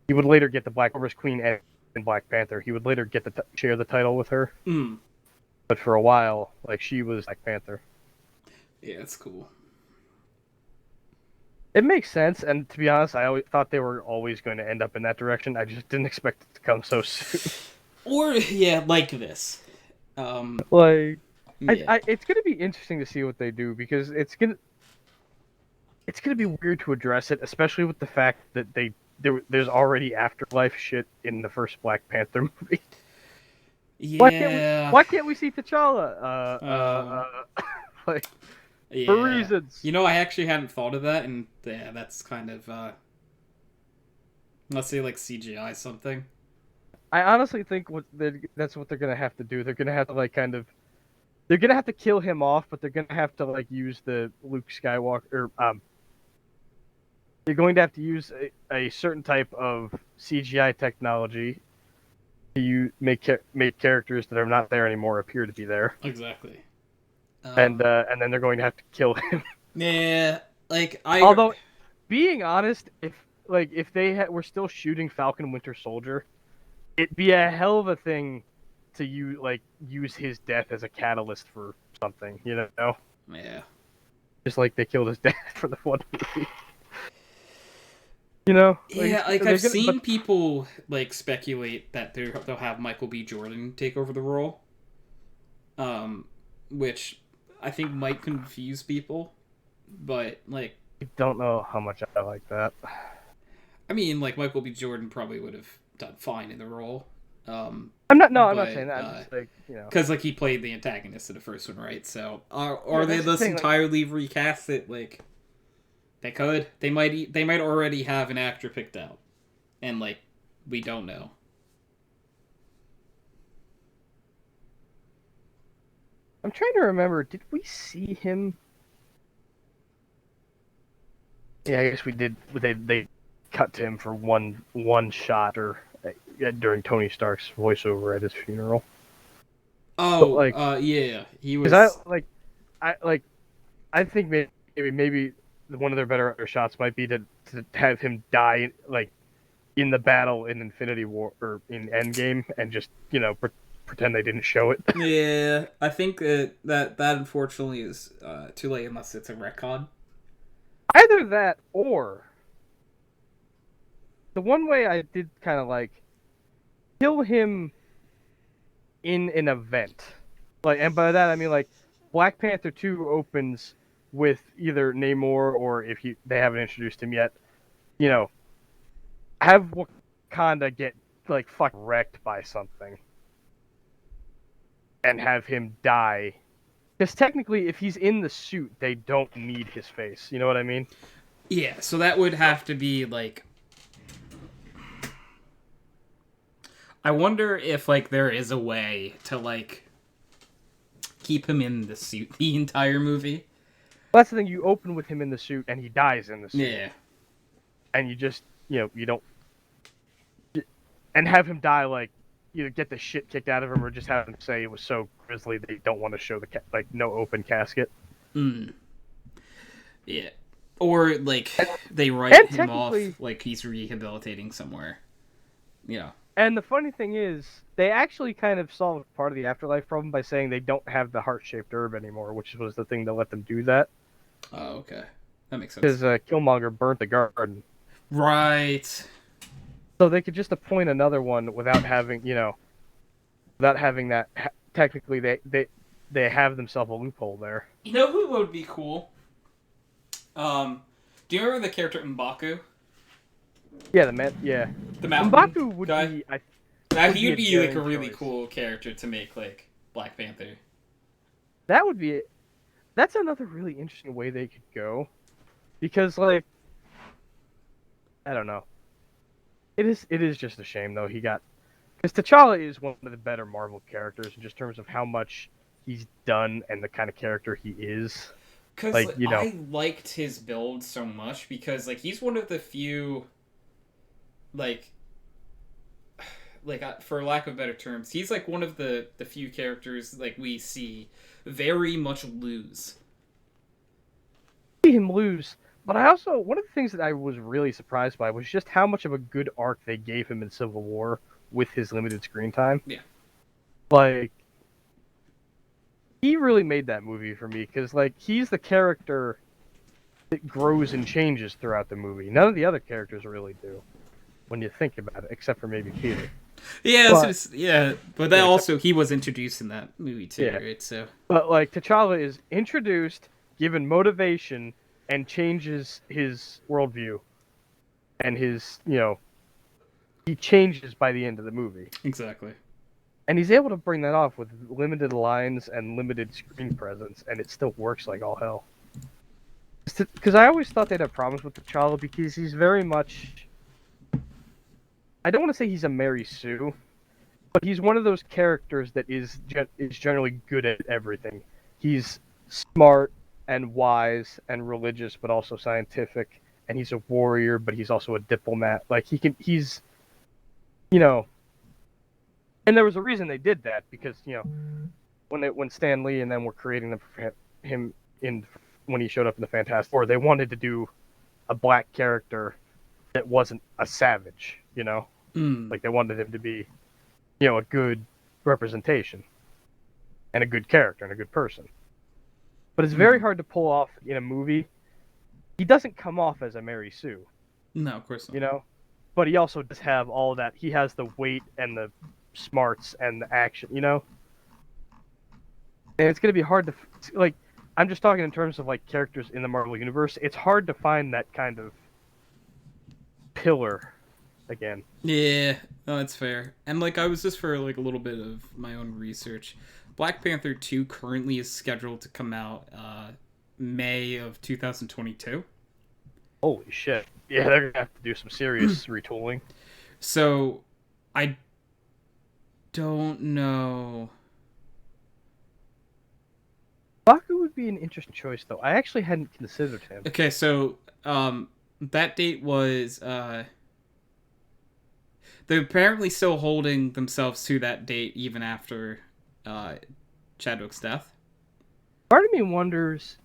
He would later get the Black Panther's queen and Black Panther. He would later get share the title with her. But for a while, like, she was Black Panther. Yeah, it's cool. It makes sense, and to be honest, I always thought they were always going to end up in that direction. I just didn't expect it to come so soon. Or, yeah, like this. Like, yeah. it's going to be interesting to see what they do, because it's going to be weird to address it, especially with the fact that there's already afterlife shit in the first Black Panther movie. Yeah. Why can't we see T'Challa? Like, yeah. for reasons. I actually hadn't thought of that, and yeah, that's kind of let's say like CGI something. I honestly think that's what they're gonna have to do. They're gonna have to they're gonna have to kill him off, but they're gonna have to like use the Luke Skywalker. You're going to have to use a certain type of CGI technology to make characters that are not there anymore appear to be there. Exactly. And then they're going to have to kill him. Yeah, like Although, being honest, if they were still shooting Falcon Winter Soldier, it'd be a hell of a thing to use his death as a catalyst for something, Yeah. Just like they killed his dad for the one movie. I've seen people like speculate that they'll have Michael B. Jordan take over the role, which I think might confuse people, but like I don't know how much I like that. I mean, like Michael B. Jordan probably would have done fine in the role. I'm not saying that. I'm just like, because like he played the antagonist in the first one, right? So are they just entirely recast it? Like they could. They might already have an actor picked out, and like we don't know. I'm trying to remember. Did we see him? Yeah, I guess we did. They cut to him for one shot or during Tony Stark's voiceover at his funeral. But Oh, like, yeah, he because was. I think maybe one of their better shots might be to have him die like in the battle in Infinity War or in Endgame and just pretend they didn't show it. Yeah, I think that unfortunately is too late unless it's a retcon. Either that or the one way I did kind of like kill him in an event. Like, and by that I mean like Black Panther 2 opens with either Namor or if they haven't introduced him yet, you know, have Wakanda get like fuck wrecked by something and have him die. Because technically, if he's in the suit, they don't need his face. You know what I mean? Yeah, so that would have to be like. I wonder if like there is a way to like keep him in the suit the entire movie. Well, that's the thing. You open with him in the suit, and he dies in the suit. Yeah. And you just, you don't, and have him die like either get the shit kicked out of him or just have him say it was so grisly they don't want to show the like no open casket. Mm. Yeah. Or like they write him off like he's rehabilitating somewhere. Yeah. And the funny thing is, they actually kind of solved part of the afterlife problem by saying they don't have the heart-shaped herb anymore, which was the thing that let them do that. Oh, okay. That makes sense. Because Killmonger burnt the garden. Right. So they could just appoint another one without having, without having that. Technically, they have themselves a loophole there. You know who would be cool? Do you remember the character M'Baku? Yeah, the man. Yeah, the mountain M'Baku would guy? be. He would be like a really choice. cool character to make like Black Panther. That would be. That's another really interesting way they could go, because like, I don't know. It is just a shame though he got, because T'Challa is one of the better Marvel characters in just terms of how much he's done and the kind of character he is. Because like, I liked his build so much because like he's one of the few like for lack of better terms, he's like one of the few characters like we see very much lose. See him lose, but I also one of the things that I was really surprised by was just how much of a good arc they gave him in Civil War with his limited screen time. Yeah, like he really made that movie for me because like he's the character that grows and changes throughout the movie. None of the other characters really do, when you think about it, except for maybe Peter. Yeah, but that also he was introduced in that movie too, right? So, but like T'Challa is introduced, given motivation, and changes his worldview, and his he changes by the end of the movie. Exactly. And he's able to bring that off with limited lines and limited screen presence, and it still works like all hell. Because I always thought they'd have problems with T'Challa because he's very much. I don't want to say he's a Mary Sue, but he's one of those characters that is generally good at everything. He's smart and wise and religious, but also scientific, and he's a warrior, but he's also a diplomat. Like he's, and there was a reason they did that because when Stan Lee and then were creating him when he showed up in the Fantastic Four, they wanted to do a black character that wasn't a savage, Like they wanted him to be, a good representation and a good character and a good person. But it's very hard to pull off in a movie. He doesn't come off as a Mary Sue. No, of course not. But he also does have all that. He has the weight and the smarts and the action, And it's going to be hard to, like, I'm just talking in terms of, like, characters in the Marvel Universe. It's hard to find that kind of pillar again. Yeah, no, that's fair. And like I was just for like a little bit of my own research. Black Panther 2 currently is scheduled to come out May of 2022. Holy shit. Yeah, they're going to have to do some serious retooling. So I don't know. Baku would be an interesting choice, though. I actually hadn't considered him. Okay, so that date was they're apparently still holding themselves to that date even after Chadwick's death. Part of me wonders.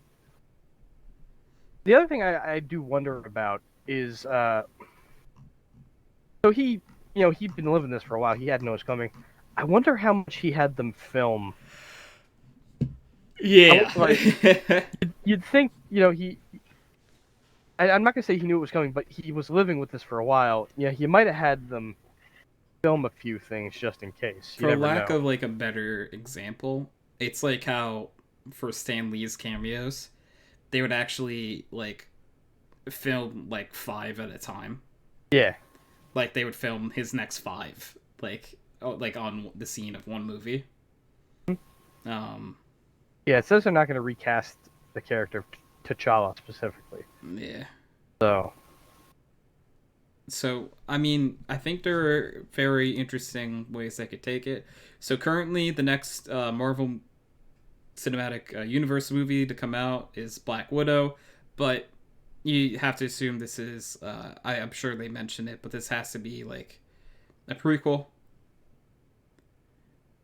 The other thing I do wonder about is, so he'd been living this for a while. He had known it was coming. I wonder how much he had them film. Yeah. You'd think, I'm not gonna say he knew it was coming, but he was living with this for a while. Yeah, he might have had them film a few things just in case. For lack of like a better example, it's like how for Stan Lee's cameos, they would actually like film like 5 at a time. Yeah. Like they would film his next 5, like on the scene of one movie. Yeah, it says they're not going to recast the character T'Challa specifically. Yeah. So, I mean, I think there are very interesting ways they could take it. So currently, the next Marvel Cinematic Universe movie to come out is Black Widow, but you have to assume this is, I'm sure they mentioned it, but this has to be like a prequel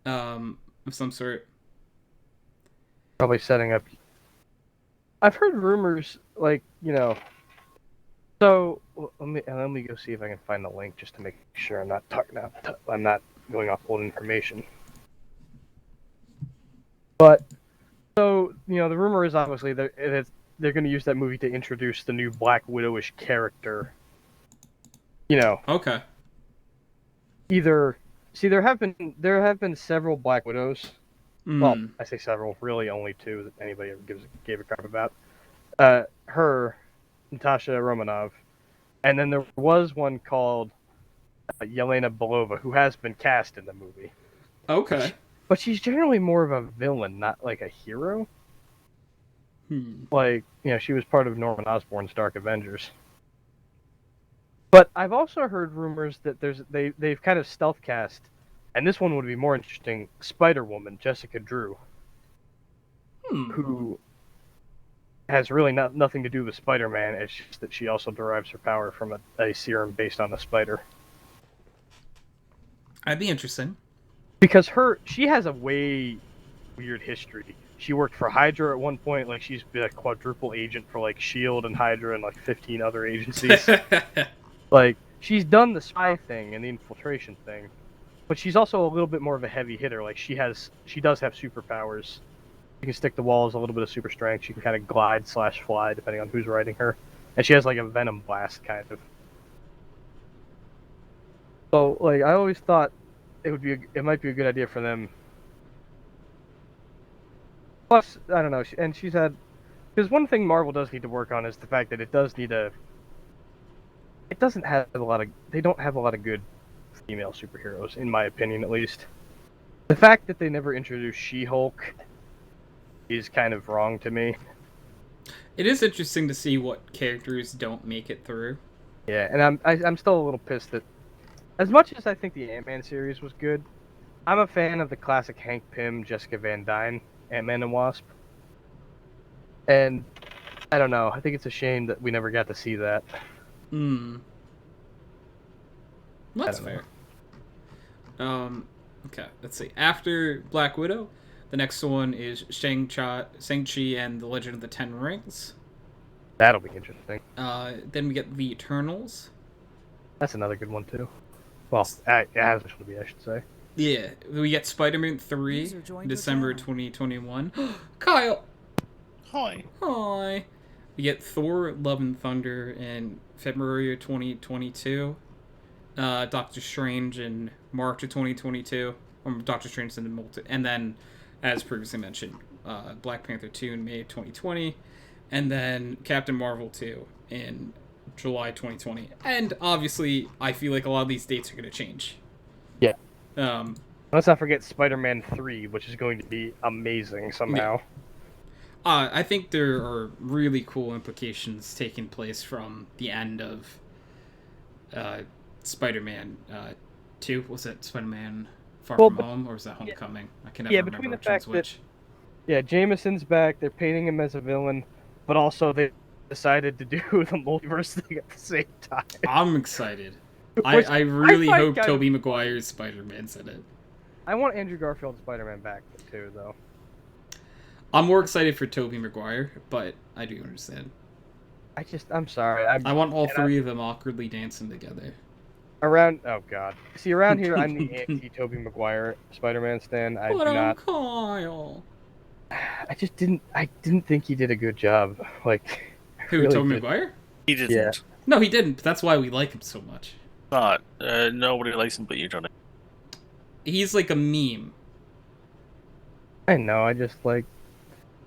of some sort. Probably setting up. I've heard rumors, So let me go see if I can find the link just to make sure I'm not going off old information. But so the rumor is obviously they're going to use that movie to introduce the new Black Widowish character. Okay. There have been several Black Widows. Well, I say several, really only 2 that anybody ever gave a crap about. Her, Natasha Romanov, and then there was one called Yelena Belova, who has been cast in the movie. Okay. But she's generally more of a villain, not like a hero. Like, she was part of Norman Osborn's Dark Avengers. But I've also heard rumors that they've kind of stealth cast, and this one would be more interesting, Spider-Woman, Jessica Drew, who has really nothing to do with Spider-Man. It's just that she also derives her power from a serum based on a spider. That'd be interesting. Because she has a way weird history. She worked for Hydra at one point. Like, she's been a quadruple agent for like S.H.I.E.L.D. and Hydra and like 15 other agencies. Like, she's done the spy thing and the infiltration thing, but she's also a little bit more of a heavy hitter. Like, she does have superpowers. She can stick to walls, a little bit of super strength. She can kind of glide/fly depending on who's riding her, and she has like a venom blast kind of. So, like, I always thought it might be a good idea for them. Plus, I don't know, because one thing Marvel does need to work on is the fact that they don't have a lot of good female superheroes, in my opinion, at least. The fact that they never introduced She-Hulk is kind of wrong to me. It is interesting to see what characters don't make it through. Yeah, and I'm still a little pissed that, as much as I think the Ant-Man series was good, I'm a fan of the classic Hank Pym, Jessica Van Dyne, Ant-Man and Wasp. And I don't know, I think it's a shame that we never got to see that. That's fair. Okay, let's see. After Black Widow, the next one is Shang-Chi and the Legend of the Ten Rings. That'll be interesting. Then we get the Eternals. That's another good one too. Well, it has to be, I should say. Yeah, we get Spider-Man 3, December 2021. Kyle! Hi! We get Thor, Love and Thunder in February 2022. Doctor Strange in March of 2022. Doctor Strange in the and then, as previously mentioned, Black Panther 2 in May 2020. And then Captain Marvel 2 in July 2020. And obviously, I feel like a lot of these dates are going to change. Yeah. Let's not forget Spider-Man 3, which is going to be amazing somehow. Yeah. I think there are really cool implications taking place from the end of Spider-Man 2. Was it Spider-Man Far From Home, or was that Homecoming? I can never remember which one's which. Yeah, Jameson's back. They're painting him as a villain, but also they decided to do the multiverse thing at the same time. I'm excited. Which I really find hope kind Tobey of Maguire's Spider-Man's in it. I want Andrew Garfield Spider-Man back too, though. I'm more excited for Tobey Maguire, but I do understand. I'm sorry. I want all three of them awkwardly dancing together. Oh god. See, around here, I'm the anti-Tobey Maguire Spider-Man stan. I do not. Kyle. I didn't think he did a good job. Like, Who, really Tobey did. Maguire? He didn't. Yeah. No, he didn't. That's why we like him so much. Not. Nobody likes him but you, Johnny. He's like a meme. I know. I just like.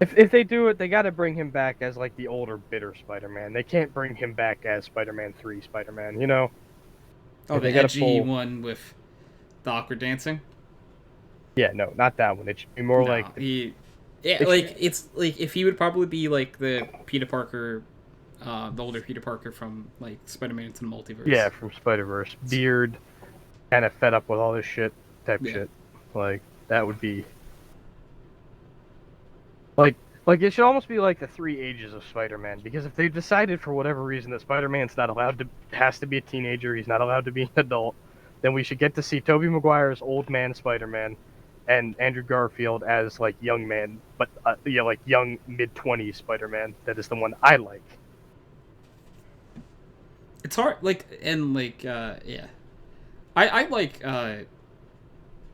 If they do it, they got to bring him back as like the older, bitter Spider-Man. They can't bring him back as Spider-Man 3 Spider-Man. You know? Oh, They the gotta edgy pull- one with the awkward dancing? Yeah, no, not that one. It should be more No, like yeah, like it's like if he would probably be like the Peter Parker, the older Peter Parker from like Spider-Man into the Multiverse. yeah, from Spider-Verse. Beard, kind of fed up with all this shit type Yeah. shit. Like that would be like it should almost be like the 3 ages of Spider-Man, because if they decided for whatever reason that Spider-Man's not allowed to has to be a teenager, he's not allowed to be an adult, then we should get to see Tobey Maguire's old man Spider-Man and Andrew Garfield as like young man, but yeah, like young mid-20s Spider-Man. That is the one I like. It's hard, like, and like, yeah. I like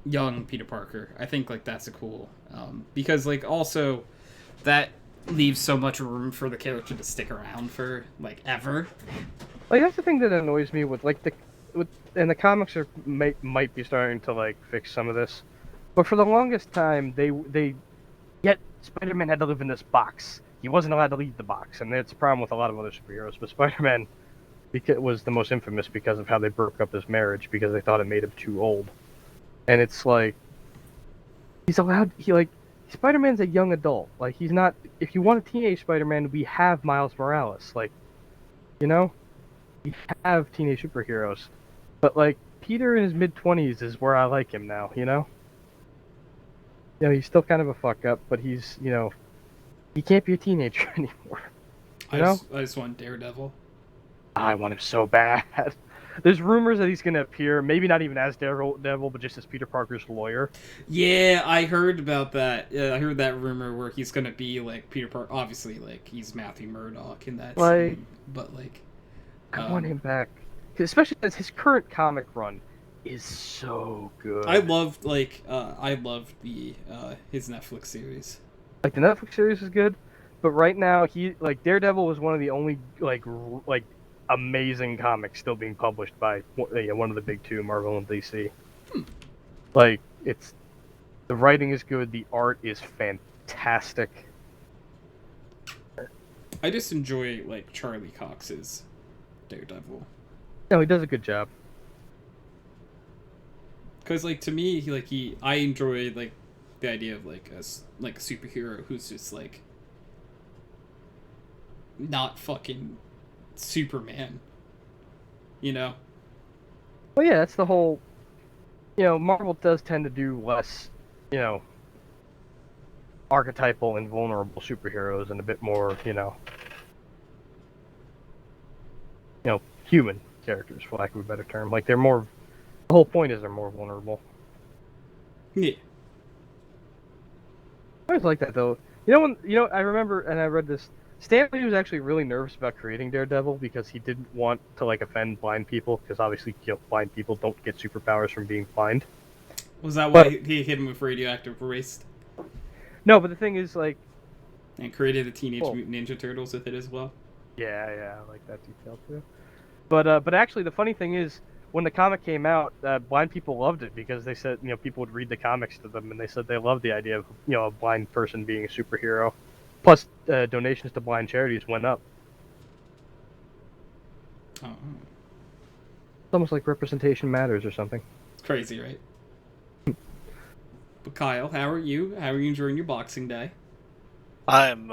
young Peter Parker. I think like that's a cool, because like also that leaves so much room for the character to stick around for like ever. Like that's the thing that annoys me with like and the comics are might be starting to like fix some of this, but for the longest time they yet Spider-Man had to live in this box. He wasn't allowed to leave the box, and it's a problem with a lot of other superheroes. But Spider-Man was the most infamous because of how they broke up his marriage because they thought it made him too old. And it's like he's allowed. Spider-Man's a young adult. Like he's not. If you want a teenage Spider-Man, we have Miles Morales. Like, you know, we have teenage superheroes. But like Peter in his mid-20s is where I like him now. You know. You know, he's still kind of a fuck up, but he's he can't be a teenager anymore. You know? I just want Daredevil. I want him so bad. There's rumors that he's going to appear, maybe not even as Daredevil, but just as Peter Parker's lawyer. Yeah, I heard about that. I heard that rumor where he's gonna be like Peter Parker. Obviously, like he's Matthew Murdock in that scene, but like, I want him back, especially as his current comic run is so good. I loved the his Netflix series. Like the Netflix series is good, but right now Daredevil was one of the only like amazing comics still being published by one of the big two, Marvel and DC. Like the writing is good, the art is fantastic. I just enjoy like Charlie Cox's Daredevil. No, he does a good job. Cause like to me, I enjoy like the idea of like a superhero who's just like not fucking Superman, you know? Well, yeah, that's the whole. Marvel does tend to do less, archetypal and vulnerable superheroes and a bit more, human characters, for lack of a better term. Like they're more. The whole point is they're more vulnerable. Yeah. I always like that though. I remember, and I read this. Stan Lee was actually really nervous about creating Daredevil because he didn't want to like offend blind people, because obviously blind people don't get superpowers from being blind. Was that why he hit him with radioactive waste? No, but the thing is like. And created the Teenage Mutant Ninja Turtles with it as well. Yeah, I like that detail too. But actually, the funny thing is, when the comic came out, blind people loved it because they said people would read the comics to them, and they said they loved the idea of a blind person being a superhero. Plus, donations to blind charities went up. Oh. It's almost like representation matters or something. It's crazy, right? But Kyle, how are you? How are you enjoying your Boxing Day? I'm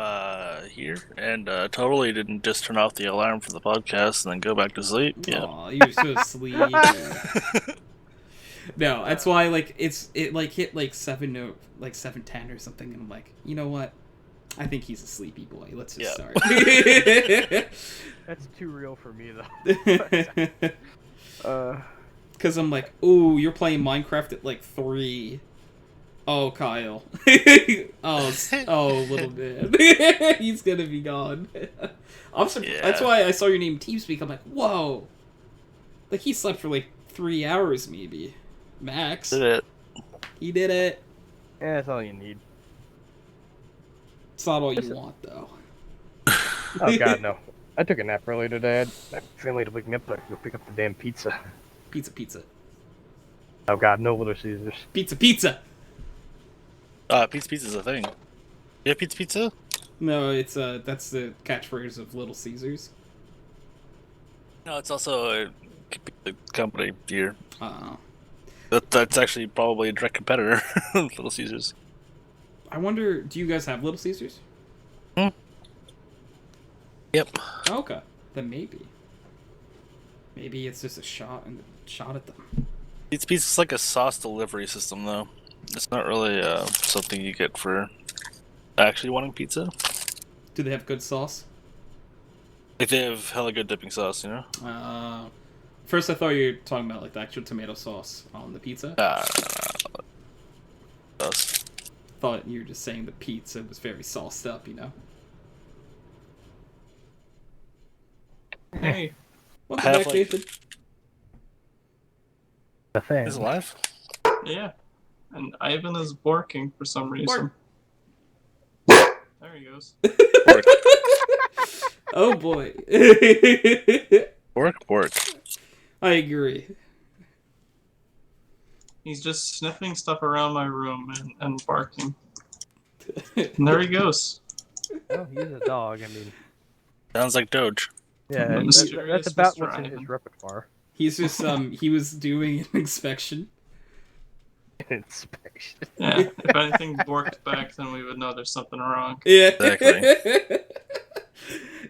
here and totally didn't just turn off the alarm for the podcast and then go back to sleep. Yeah. Aw, you're so sleepy. No, that's why like it like hit like 7:10 or something, and I'm like, you know what? I think he's a sleepy boy. Let's just start. That's too real for me though. Because I'm like, ooh, you're playing Minecraft at like 3. Oh, Kyle. Oh, little bit. He's gonna be gone. I'm surprised. Yeah. That's why I saw your name TeamSpeak. I'm like, whoa. Like he slept for like 3 hours, maybe, max. Did it? He did it. Yeah, that's all you need. It's not all you want, though. Oh god, no. I took a nap earlier today. I had my family to wake me up so I could go pick up the damn pizza. Pizza. Oh god, no Little Caesars. Pizza. Pizza's a thing. Yeah, pizza? No, it's that's the catchphrase of Little Caesars. No, it's also a company here. Uh, That's actually probably a direct competitor of Little Caesars. I wonder, do you guys have Little Caesars? Yep. Oh, okay, then maybe it's just a shot at them. Pizza's like a sauce delivery system, though. It's not really something you get for actually wanting pizza. Do they have good sauce? Like they have hella good dipping sauce, you know. First I thought you were talking about like the actual tomato sauce on the pizza. Sauce. Thought you were just saying the pizza was very sauced up, you know. Hey, Welcome back, like- Nathan. The thing. Is it alive? yeah. And Ivan is barking for some reason. Bark. There he goes. Oh boy. Pork. I agree. He's just sniffing stuff around my room and barking. And there he goes. Oh, he's a dog. I mean, Sounds like Doge. yeah, The that's mysterious about Mr. what's in Ivan. his repertoire. He's just he was doing an inspection. Inspection. Yeah, if anything borked back, then we would know there's something wrong. Yeah. Exactly.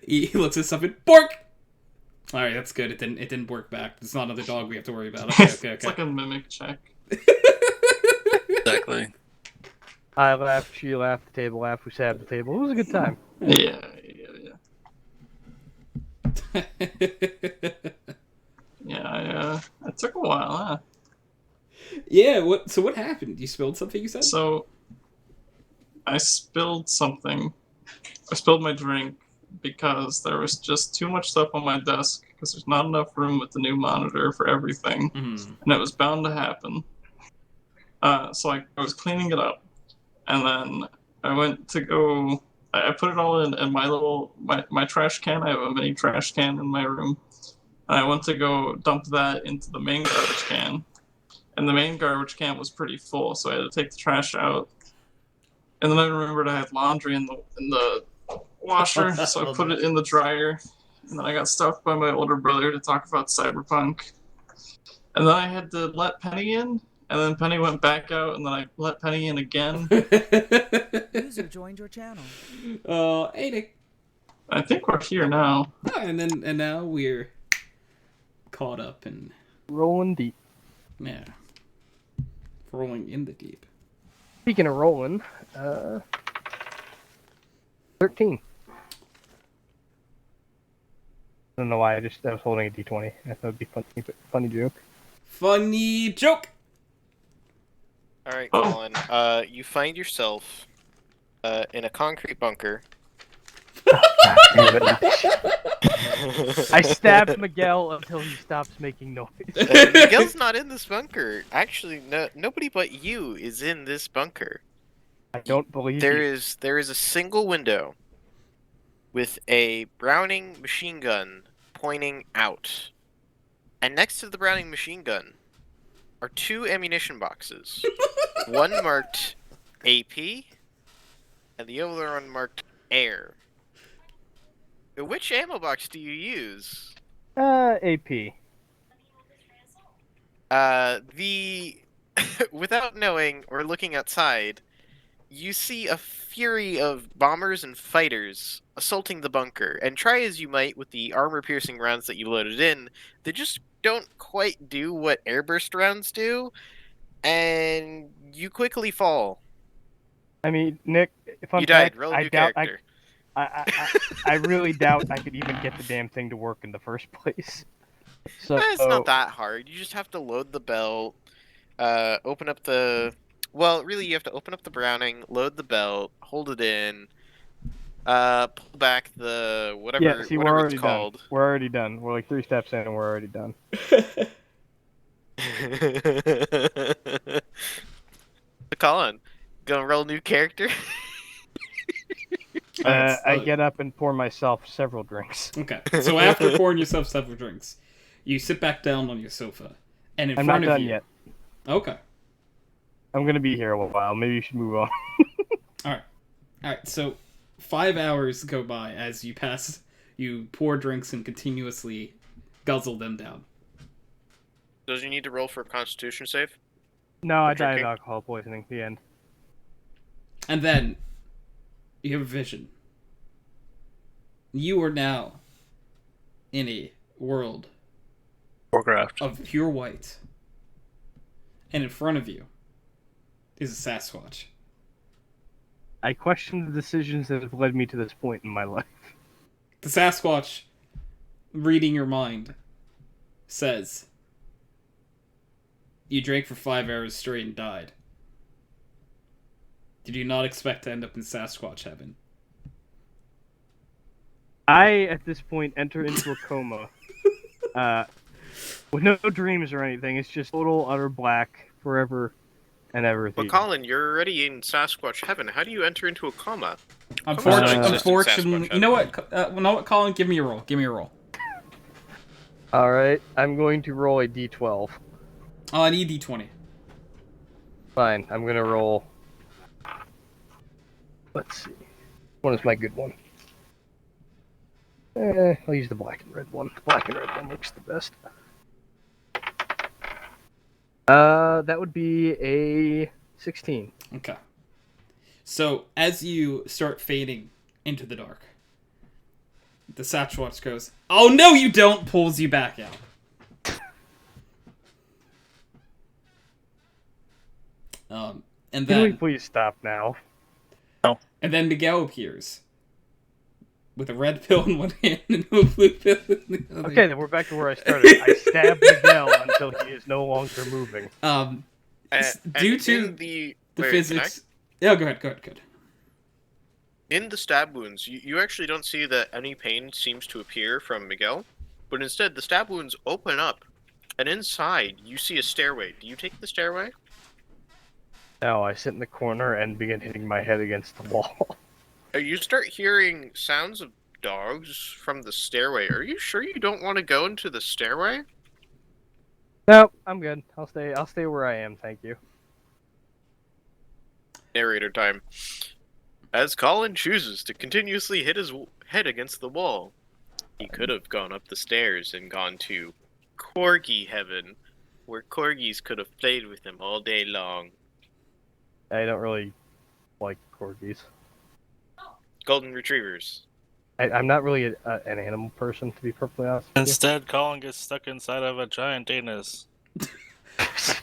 He looks at something. Bork. All right, that's good. It didn't work back. It's not another dog we have to worry about. Okay. It's like a mimic check. Exactly. I laughed, she laughed, the table laughed, we sat at the table. It was a good time. Yeah. Yeah, it took a while, huh? Yeah. What happened? You spilled something, you said? So, I spilled something. I spilled my drink because there was just too much stuff on my desk because there's not enough room with the new monitor for everything, and it was bound to happen. So I was cleaning it up, and then I went to go. I put it all in my trash can. I have a mini trash can in my room, and I went to go dump that into the main garbage can, and the main garbage can was pretty full, so I had to take the trash out. And then I remembered I had laundry in the washer, so I put it in the dryer. And then I got stuffed by my older brother to talk about Cyberpunk. And then I had to let Penny in, and then Penny went back out, and then I let Penny in again. User joined your channel. Hey Nick. I think we're here now. And now we're caught up and Rolling deep. yeah, rolling in the deep. Speaking of rolling, 13. I don't know why, I was holding a D20. I thought it'd be funny joke. Funny joke. All right, Oh. Colin. You find yourself in a concrete bunker. I stabbed Miguel until he stops making noise. Miguel's not in this bunker. Actually, nobody but you is in this bunker. I don't believe There you. is a single window with a Browning machine gun pointing out, and next to the Browning machine gun are 2 ammunition boxes. One marked AP, and the other one marked Air. Which ammo box do you use? AP. Without knowing or looking outside, you see a fury of bombers and fighters assaulting the bunker, and try as you might with the armor-piercing rounds that you loaded in, they just don't quite do what airburst rounds do, and you quickly fall. I mean, Nick, fun You died. fact, Roll a I new doubt character. I really doubt I could even get the damn thing to work in the first place. So It's not that hard. You just have to load the belt, open up the. Well, really, you have to open up the Browning, load the belt, hold it in, pull back the whatever yeah, see, we're whatever it's already done. called. We're already done. We're like 3 steps in, and we're already done. Colin, gonna roll new character. Alright, I get up and pour myself several drinks. Okay, so after pouring yourself several drinks, you sit back down on your sofa, and in I'm front not of done you. yet. Okay. I'm gonna be here a while. Maybe you should move on. All right. So 5 hours go by as you pour drinks and continuously guzzle them down. Does you need to roll for a Constitution save? No, I died drinking? of alcohol poisoning. The end. And then you have a vision. You are now in a world Warcraft. of pure white. And in front of you is a Sasquatch. I question the decisions that have led me to this point in my life. The Sasquatch, reading your mind, says, "You drank for 5 hours straight and died. Did you not expect to end up in Sasquatch heaven?" I, at this point, enter into a coma. With no dreams or anything. It's just total, utter black, forever and everything. But Colin, you're already in Sasquatch heaven. How do you enter into a coma? Unfortunately, exist in Sasquatch you know what, Colin? Give me a roll. Give me a roll. Alright, I'm going to roll a d12. Oh, I need D20. Fine, I'm gonna roll... Let's see. One is my good one. I'll use the black and red one. The black and red one looks the best. That would be a 16. Okay. So, as you start fading into the dark, the Sasquatch goes, "Oh, no, you don't!" pulls you back out. And Can we then please stop now? Miguel appears with a red pill in one hand and a blue pill in the other. Okay, then we're back to where I started. I stab Miguel until he is no longer moving. Due to the physics... Yeah, go ahead. In the stab wounds, you actually don't see that any pain seems to appear from Miguel, but instead the stab wounds open up, and inside you see a stairway. Do you take the stairway? Now I sit in the corner and begin hitting my head against the wall. You start hearing sounds of dogs from the stairway. Are you sure you don't want to go into the stairway? Nope, I'm good. I'll stay where I am, thank you. Narrator time. As Colin chooses to continuously hit his head against the wall, he could have gone up the stairs and gone to Corgi Heaven, where corgis could have played with him all day long. I don't really like corgis. Golden Retrievers. I'm not really an animal person, to be perfectly honest with you. Instead, Colin gets stuck inside of a giant anus.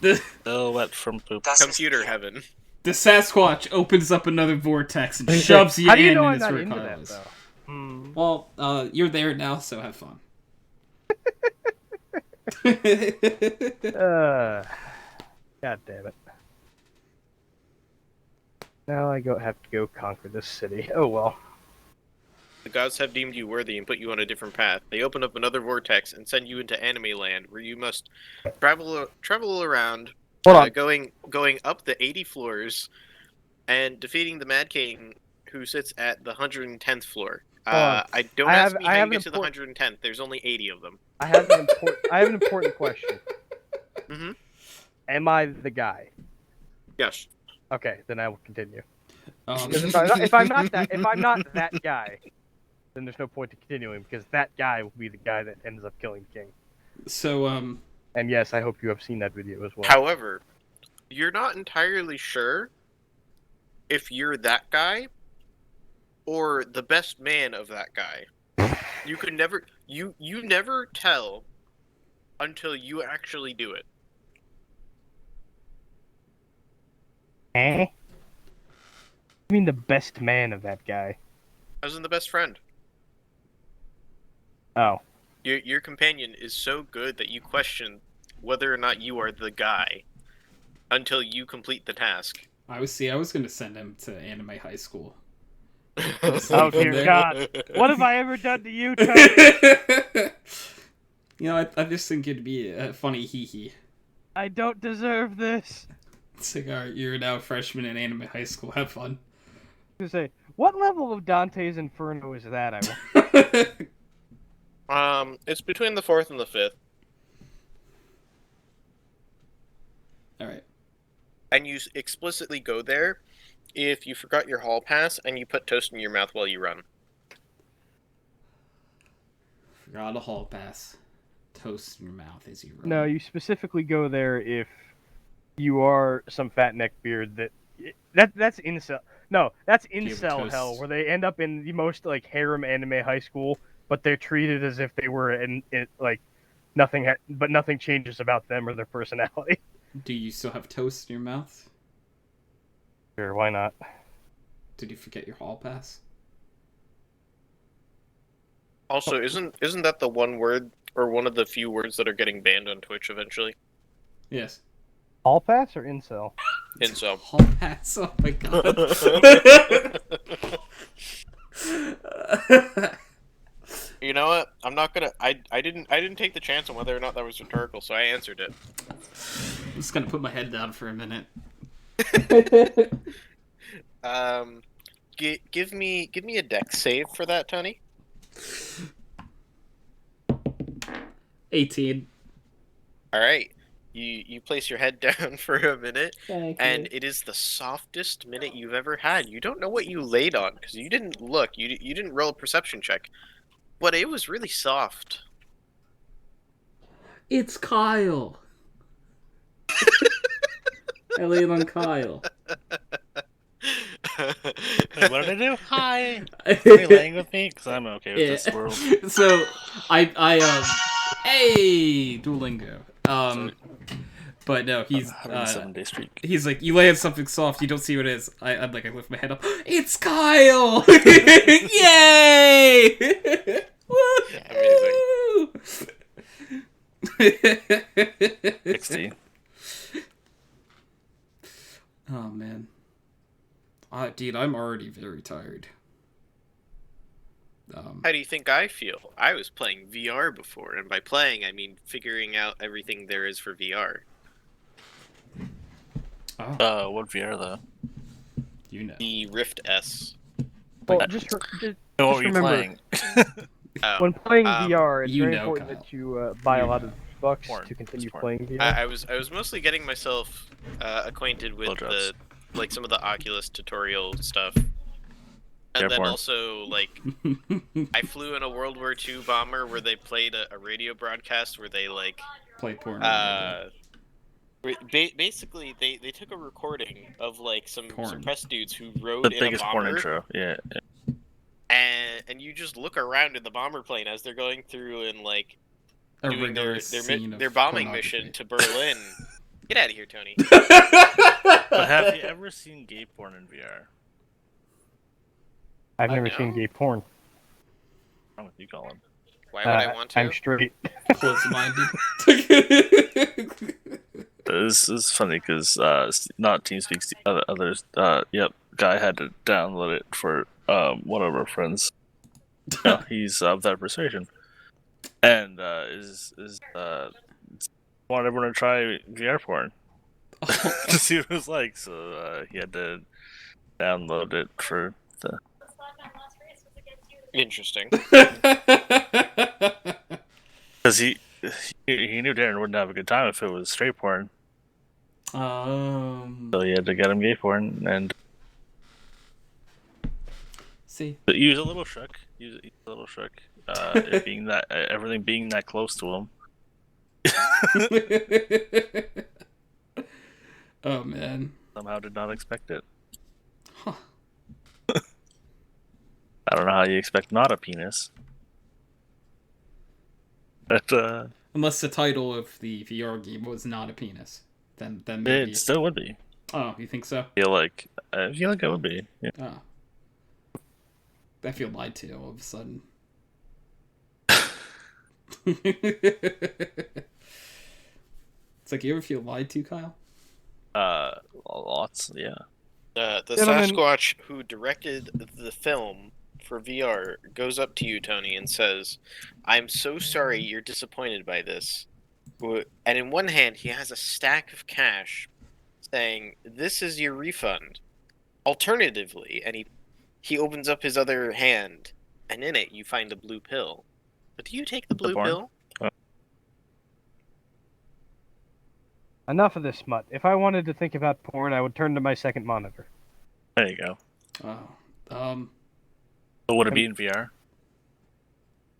The Still wet from poop. Computer Heaven. Sasquatch opens up another vortex and shoves you How do you in, know and I'm it's not where into Kyle that, is. though? Well, you're there now, so have fun. God damn it. Now I have to go conquer this city. Oh well. The gods have deemed you worthy and put you on a different path. They open up another vortex and send you into Anime Land, where you must travel around, Hold on. going up the 80 floors, and defeating the Mad King, who sits at the 110th floor. I don't ask me how you get to the 110th. There's only 80 of them. I have an important question. Mm-hmm. Am I the guy? Yes. Okay, then I will continue. Because If I'm not that guy, then there's no point to continuing, because that guy will be the guy that ends up killing the king. So, And yes, I hope you have seen that video as well. However, you're not entirely sure if you're that guy or the best man of that guy. You could never you never tell until you actually do it. Eh? I mean the best man of that guy. As in the best friend. Oh. Your companion is so good that you question whether or not you are the guy until you complete the task. I was gonna send him to anime high school. Oh dear God! What have I ever done to you, Tony? You know, I just think it'd be a funny hee-hee. I don't deserve this. It's like, alright, you're now a freshman in anime high school. Have fun. To say, what level of Dante's Inferno is that? It's between the 4th and the 5th. Alright. And you explicitly go there if you forgot your hall pass and you put toast in your mouth while you run. Forgot a hall pass. Toast in your mouth as you run. No, you specifically go there if you are some fat neckbeard that's incel. No, that's incel hell, where they end up in the most like harem anime high school, but they're treated as if they were like nothing. But nothing changes about them or their personality. Do you still have toast in your mouth? Sure, why not? Did you forget your hall pass? Also, isn't that the one word or one of the few words that are getting banned on Twitch eventually? Yes. Hall pass or incel? Incel. Hall pass. Oh my god. You know what? I'm not gonna. I didn't take the chance on whether or not that was rhetorical, so I answered it. I'm just gonna put my head down for a minute. Give me a dex save for that, Tony. 18. All right. You place your head down for a minute, and you. it is the softest minute you've ever had. You don't know what you laid on because you didn't look. You didn't roll a perception check, but it was really soft. It's Kyle. I laid on Kyle. Wait, what did I do? Hi. Are you laying with me? Because I'm okay with this world. So, hey, Duolingo. But no, he's having a 7-day streak. He's like, you lay on something soft, you don't see what it is. I'm like, I lift my head up. It's Kyle! Yay! Amazing. 60. Oh man. Dude, I'm already very tired. How do you think I feel? I was playing VR before, and by playing, I mean figuring out everything there is for VR. Oh, What VR though? you know. The Rift S. Well, What just were you remember, playing? when playing VR, it's you very know, important Kyle. that you buy You a lot know. of bucks Porn. to continue It's porn. playing VR. I was mostly getting myself acquainted with Blowjobs. some of the Oculus tutorial stuff, and Yeah, then porn. also like I flew in a World War II bomber where they played a radio broadcast where they like Play porn. basically they took a recording of like some press dudes who rode The in biggest a porn bomber, intro. Yeah. and you just look around in the bomber plane as they're going through and like A doing rigorous scene their of bombing pornography. mission to Berlin. Get out of here, Tony. But have you ever seen gay porn in VR? I've never know. seen gay porn. What's wrong with you, Colin? Why would I want to? I'm straight. Close-minded. This is funny because not TeamSpeak, others. Yep, guy had to download it for one of our friends. No, he's of that persuasion, and wanted everyone to try VR porn to see what it was like. So he had to download it for the. Interesting. Because he knew Darren wouldn't have a good time if it was straight porn, so he had to get him gay porn, and See. he was a little shook. He was a little shook. It being that everything being that close to him. Oh man. Somehow did not expect it. Huh. I don't know how you expect not a penis. But Unless the title of the VR game was not a penis, then maybe. It still would be. Oh, you think so? I feel like it would be. Yeah. Oh. I feel lied to all of a sudden. It's like, you ever feel lied to, Kyle? Lots. Yeah. The Gentlemen- Sasquatch who directed the film for VR goes up to you, Tony, and says, "I'm so sorry you're disappointed by this." And in one hand, he has a stack of cash, saying, "This is your refund." Alternatively, and he opens up his other hand, and in it you find a blue pill. But do you take the blue barn? pill? Enough of this smut. If I wanted to think about porn, I would turn to my second monitor. There you go. Oh. But would it be in VR?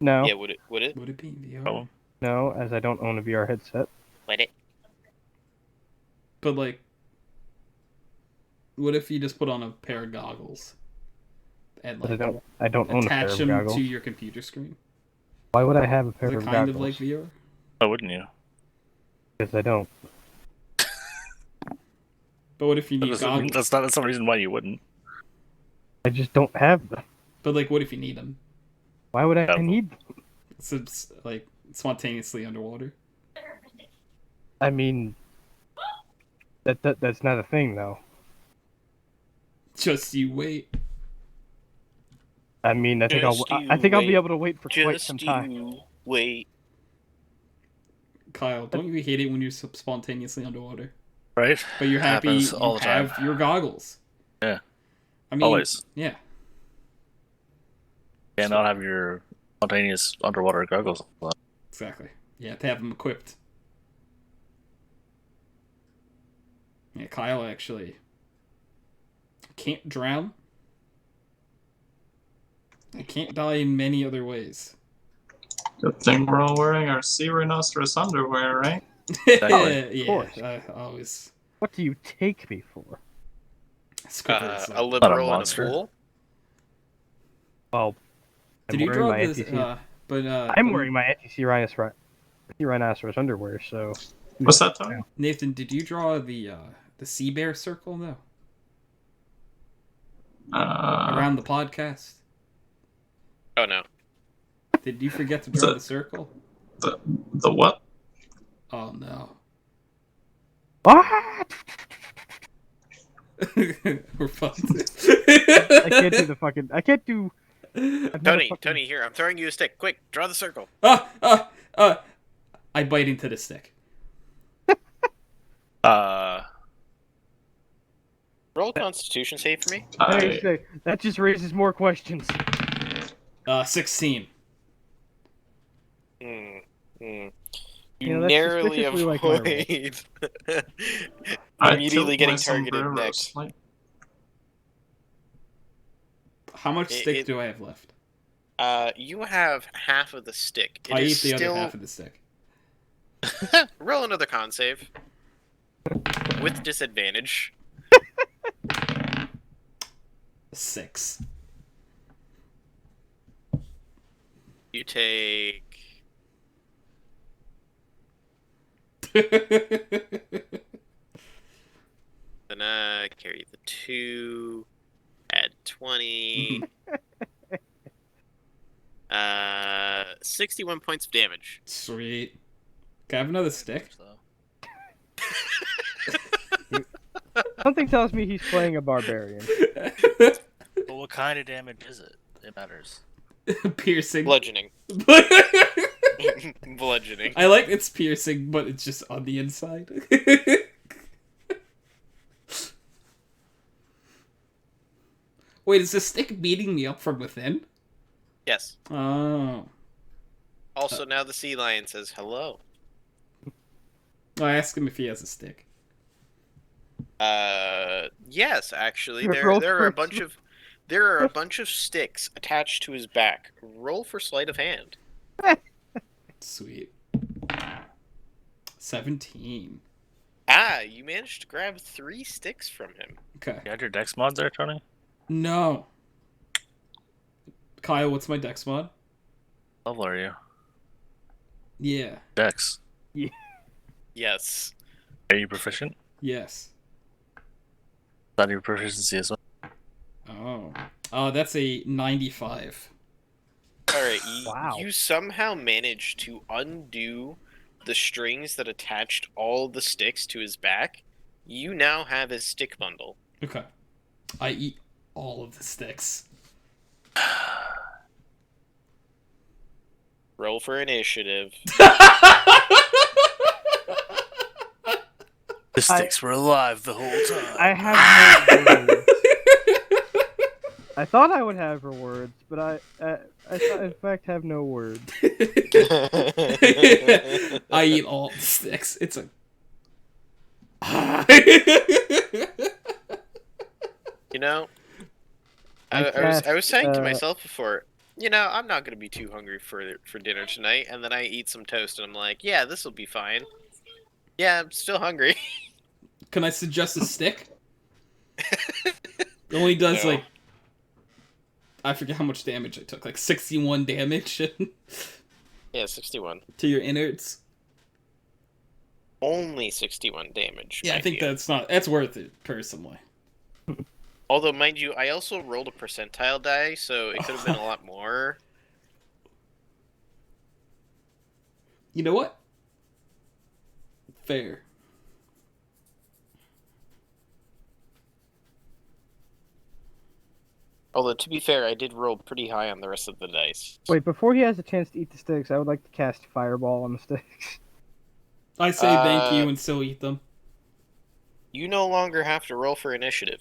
No, Yeah, would it? Would it be in VR? Oh. no, as I don't own a VR headset. Would it? But, like, what if you just put on a pair of goggles and, But like, I don't own a pair attach of them goggles. to your computer screen? Why would I have a pair Is it of kind goggles? of like VR? Why wouldn't you? Because I don't. But what if you need goggles? That's not some reason why you wouldn't. I just don't have them. But, like, what if you need them? Why would I Yeah. need them? It's like, spontaneously underwater. I mean, that's not a thing, though. Just you wait. I mean, I think I'll be able to wait for quite some time. You wait. Kyle, don't you hate it when you're spontaneously underwater? Right? But you're happy Happens you all the time. have your goggles. Yeah. I mean, Always. Yeah. And not have your spontaneous underwater goggles on. Exactly. You have to have them equipped. Yeah, Kyle actually can't drown. I can't die in many other ways. Good thing we're all wearing our sea rhinoceros underwear, right? Yeah, course. I always. What do you take me for? Scrippers, A liberal in a monster. pool? Well, Did I'm you wearing draw my this? anti-sea I'm wearing my anti-sea rhinoceros underwear, so... What's that, Tony? Nathan, did you draw the sea bear circle though around the podcast? Oh no. Did you forget to draw the circle? The what? Oh no. What? We're fucked. I can't do the fucking... I can't do... I've never Tony, fucking- Tony, here, I'm throwing you a stick. Quick, draw the circle. I bite into the stick. Roll a Constitution save for me. That just raises more questions. 16. You know, that's narrowly suspiciously like my roll. avoid I immediately tilt getting my targeted sombrero next. slightly. How much stick do I have left? You have half of the stick. It I is eat the still... other half of the stick. Roll another con save. With disadvantage. 6. You take... Then carry the 2, add 20. 61 points of damage. Sweet. Can I have another stick? Something tells me he's playing a barbarian. But what kind of damage is it? It matters. Piercing. Bludgeoning. Bludgeoning. I like it's piercing, but it's just on the inside. Wait, is the stick beating me up from within? Yes. Oh. Also, now the sea lion says hello. I asked him if he has a stick. Yes, actually, Roll there are a for- bunch of sticks attached to his back. Roll for sleight of hand. Sweet. 17. Ah, you managed to grab 3 sticks from him. Okay. You had your dex mods there, Tony? No. Kyle, what's my dex mod? How level are you? Yeah. Dex. Yes. Are you proficient? Yes. Is that your proficiency as well? Oh. Oh, that's a 95. Alright, Wow. you somehow managed to undo the strings that attached all the sticks to his back. You now have his stick bundle. Okay. I eat all of the sticks. Roll for initiative. The sticks were alive the whole time. I have no words. I thought I would have her words, but I in fact have no words. I eat all the sticks. It's a. You know, I I was saying to cast, myself before, you know, I'm not gonna be too hungry for dinner tonight, and then I eat some toast, and I'm like, yeah, this will be fine. Yeah, I'm still hungry. Can I suggest a stick? It only does No. like. I forget how much damage I took. Like 61 damage Yeah, 61. to your innards. Only 61 damage. Yeah, I mind think you. that's worth it personally. Although, mind you, I also rolled a percentile die, so it could have been a lot more. You know what? Fair. Although, to be fair, I did roll pretty high on the rest of the dice. Wait, before he has a chance to eat the sticks, I would like to cast Fireball on the sticks. I say thank you and still eat them. You no longer have to roll for initiative.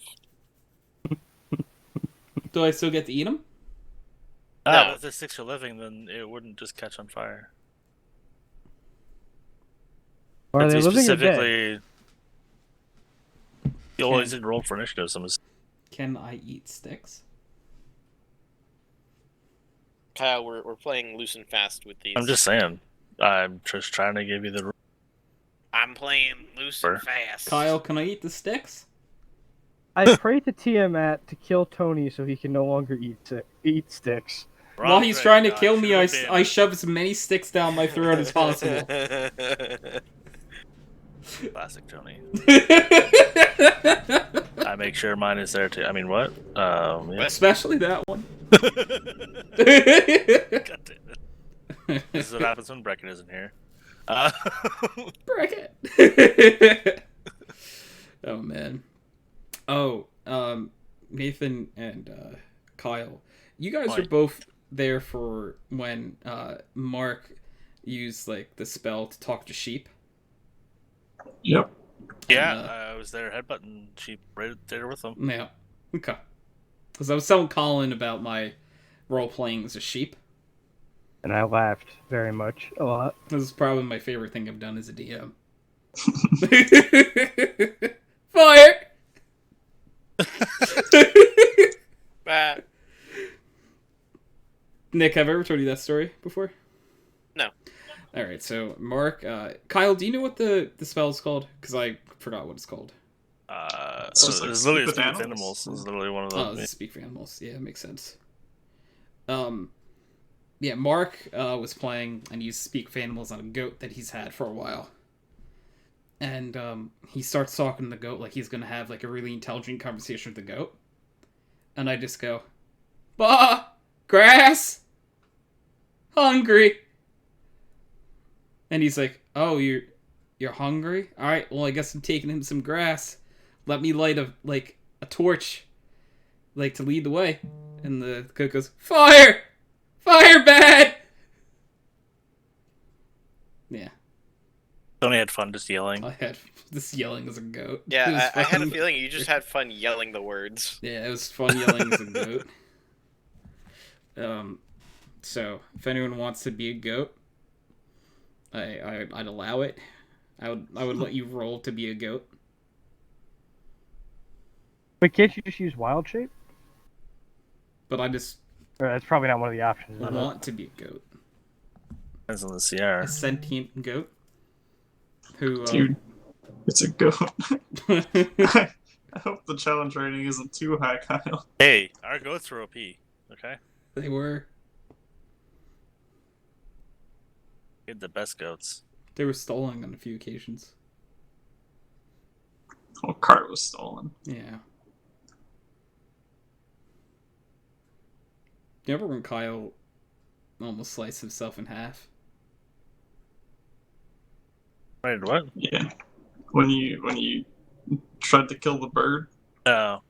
Do I still get to eat them? No. If the sticks are living, then it wouldn't just catch on fire. Or are But they they living or dead? specifically. You always did roll for initiative. So Can I eat sticks? Kyle, we're playing loose and fast with these. I'm just saying. I'm just trying to give you the. I'm playing loose and fast. Kyle, can I eat the sticks? I pray to Tiamat to kill Tony so he can no longer eat sticks. While he's trying to kill me, I shove as many sticks down my throat as possible. Classic Tony. I make sure mine is there too. I mean, what? Yeah. Especially that one. God damn it. This is what happens when Brecken isn't here. Bracket. Oh man. Oh, Nathan and Kyle, you guys Why? were both there for when Mark used like the spell to talk to sheep. Yep. Yeah, And, I was there headbutting sheep right there with them. Yeah. Okay. Because I was telling Colin about my role playing as a sheep. And I laughed very much, a lot. This is probably my favorite thing I've done as a DM. Fire! Ah, Nick, have I ever told you that story before? No. Alright, so Mark, Kyle, do you know what the spell is called? Because I forgot what it's called. It's just like it's literally speak with Speak with animals? Animals. It's literally one of Oh, those. this is Speak for Animals. Yeah, it makes sense. Yeah, Mark was playing, and he used to speak for animals on a goat that he's had for a while. And he starts talking to the goat like he's going to have like a really intelligent conversation with the goat. And I just go, "Bah! Grass! Hungry!" And he's like, "Oh, you're hungry? Alright, well I guess I'm taking him some grass. Let me light a torch, like to lead the way." And the goat goes, "Fire! Fire bad!" Yeah, Tony had fun just yelling. I had this yelling as a goat. It was yeah, I had a fun. feeling you just had fun yelling the words. Yeah, it was fun yelling as a goat. So if anyone wants to be a goat, I'd allow it. I would let you roll to be a goat. But can't you just use Wild Shape? But I just Or that's probably not one of the options. Is it? want to be a goat. Depends on the CR. A sentient goat. Who Dude, it's a goat. I hope the challenge rating isn't too high, Kyle. Hey, our goats were OP. Okay. they were. We had the best goats. They were stolen on a few occasions. Whole cart was stolen. Yeah. You remember when Kyle almost sliced himself in half? Wait, what? Yeah. When you tried to kill the bird, No.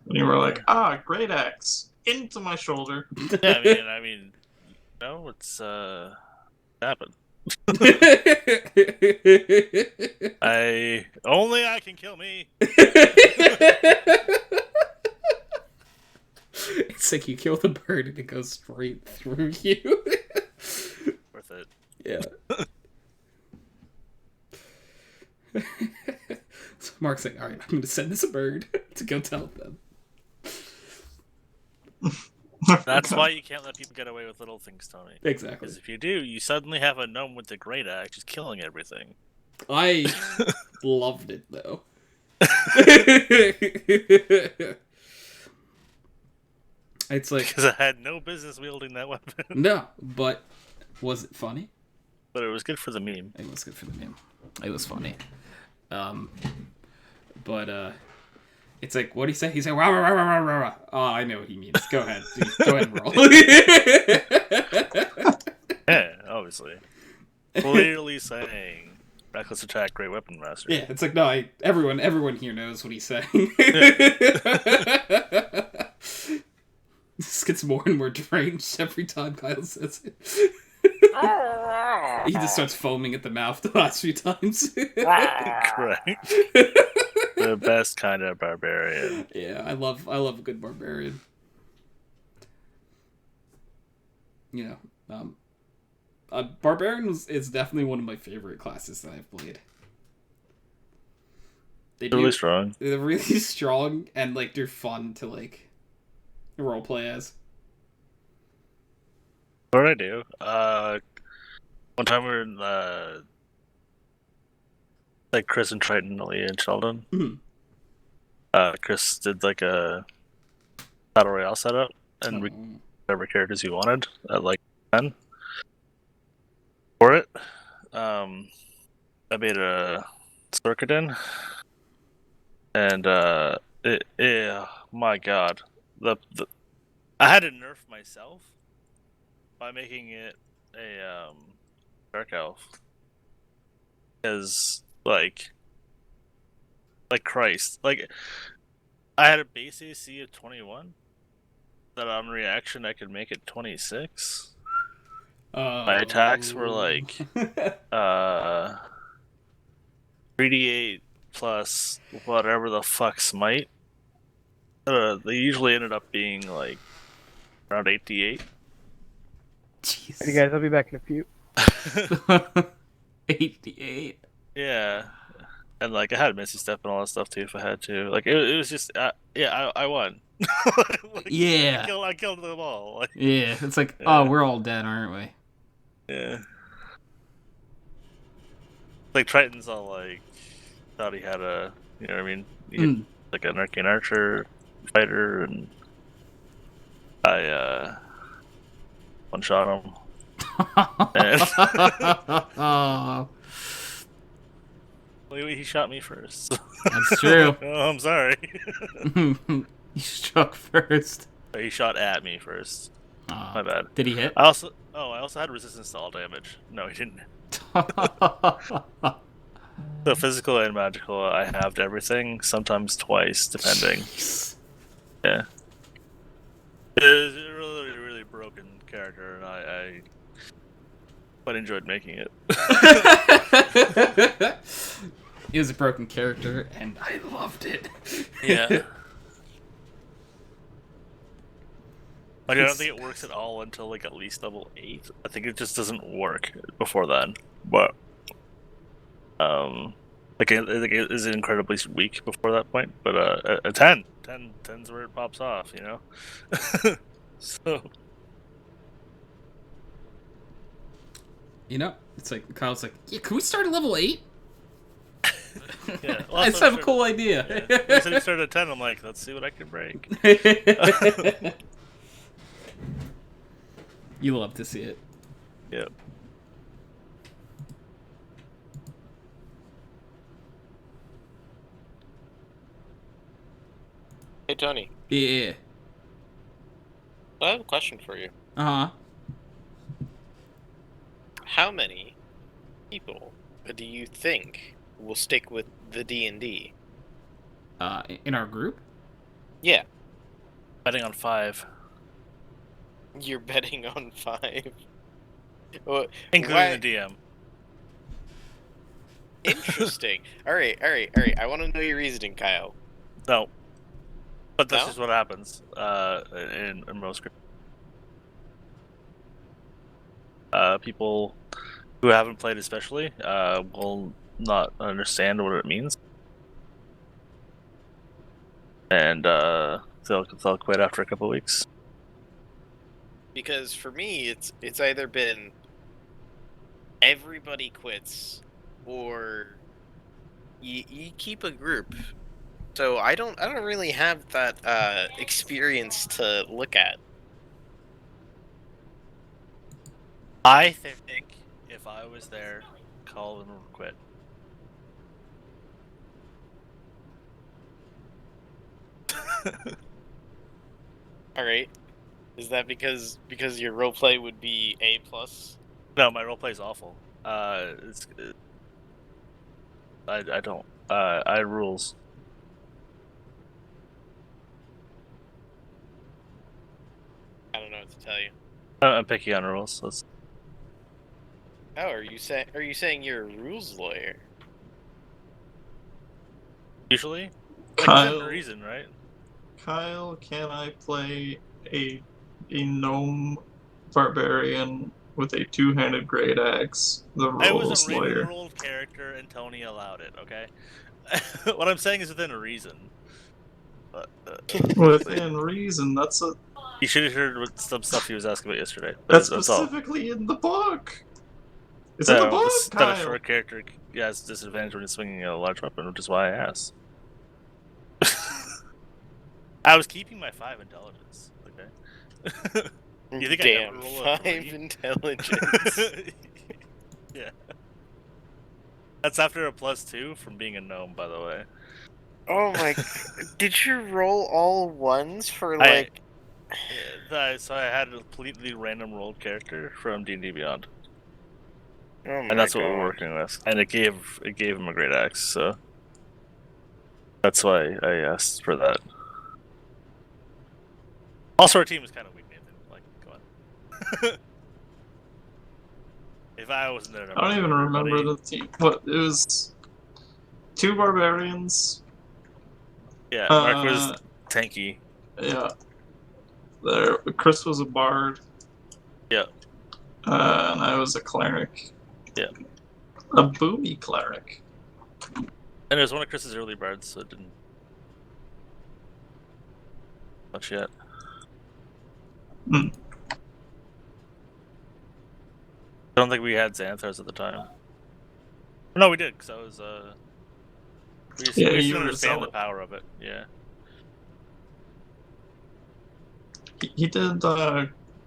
and you were like, great axe into my shoulder. Yeah, I mean, no, it's happened. Only I can kill me. It's like you kill the bird and it goes straight through you. Worth it. Yeah. So Mark's like, alright, I'm going to send this bird to go tell them. That's why you can't let people get away with little things, Tony. Exactly. Because if you do, you suddenly have a gnome with the great axe just killing everything. I loved it, though. It's like... Because I had no business wielding that weapon. No, but was it funny? But it was good for the meme. It was good for the meme. It was funny. But it's like, what do you say? He's like, rah, rah, rah, rah, rah, rah. Oh, I know what he means. Go ahead. Dude. Go ahead and roll. Yeah, obviously. Clearly saying, reckless attack, great weapon master. Yeah, it's like, no, everyone here knows what he's saying. This gets more and more deranged every time Kyle says it. He just starts foaming at the mouth the last few times. Correct. The best kind of barbarian. Yeah, I love a good barbarian. You know, barbarian is definitely one of my favorite classes that I've played. They're really strong. They're really strong and like they're fun to like roleplay as. What did I do? One time we were in like Chris and Triton, Leah and Sheldon. Mm-hmm. Chris did like a battle royale setup, and we whatever characters you wanted at like 10 for it. I made a Sorkadin, and my god, the I had to nerf myself by making it a dark elf, because like Christ, like I had a base AC of 21 that on reaction I could make it 26. My attacks were like 3d8 plus whatever the fuck smite. They usually ended up being like around 8d8. Jeez. Hey guys, I'll be back in a few. 88. Yeah, and like I had Misty Step and all that stuff too if I had to. Like it was just I won. Like, Yeah. I killed them all. Like, Yeah, it's like, Yeah. oh, we're all dead, aren't we? yeah. Like Triton's all like thought he had a, you know what I mean? He had, like an arcane archer fighter, and I one shot him. And Oh, he shot me first. that's true. Oh, I'm sorry. You struck first. He shot at me first. My bad. Did he hit? I also had resistance to all damage. No, he didn't. So physical and magical, I halved everything, sometimes twice, depending. Jeez. Yeah. It was a really, really broken character, and I quite enjoyed making it. It was a broken character, and I loved it. Yeah. Like, I don't think it works at all until like at least level 8. I think it just doesn't work before then. But like it is incredibly weak before that point. But a 10's where it pops off, you know. So You know, it's like Kyle's like, yeah, can we start at level 8? yeah, I just have a cool idea. Yeah. He said he started at 10. I'm like, let's see what I can break. You love to see it. Yep. Hey Tony, Yeah. I have a question for you. Uh-huh. How many people do you think will stick with the D&D? In our group? Yeah, Betting on 5, you're betting on 5. Well, including why? the DM. Interesting. All right. I want to know your reasoning, Kyle. No, but that's No? just what happens. In most groups. People who haven't played, especially, will not understand what it means, and they'll quit after a couple of weeks. Because for me, it's either been everybody quits, or you keep a group. So I don't really have that experience to look at. I think if I was there, Colin would quit. All right. Is that because your roleplay would be A plus? No, my roleplay is awful. I don't. I rules. I don't know what to tell you. I'm picky on rules. That's Oh, are you saying you're a rules lawyer? usually like Kyle, within reason, right? Kyle, can I play a gnome barbarian with a two-handed great axe? The I was rules a random lawyer. rolled character, and Tony allowed it. Okay. What I'm saying is within reason. But Within reason, that's a you should have heard what some stuff he was asking about yesterday. that's That's all. specifically in the book. It's in the So, book, that a Kyle. short character has disadvantage when he's swinging a large weapon, which is why I asked. I was keeping my 5 intelligence. Okay. You think I Damn, never roll a 5 3? intelligence. Yeah. That's after a +2 from being a gnome, by the way. Oh my! Did you roll all ones for like? So I had a completely random rolled character from D&D Beyond, Oh my and that's what we're God. working with. And it gave him a great axe, so that's why I asked for that. Also, our team is kind of weak, Nathan. Like, come on. If I wasn't there, I don't even remember the team. What it was? 2 barbarians. Yeah, Mark was tanky. Yeah. There, Chris was a bard. Yeah. And I was a cleric. Yeah. A boomy cleric. And it was one of Chris's early bards, so it didn't much yet. Hmm. I don't think we had Xanthars at the time. No, we did, because I was we just, Yeah, we just you didn't were understand the zealot. power of it. Yeah. He did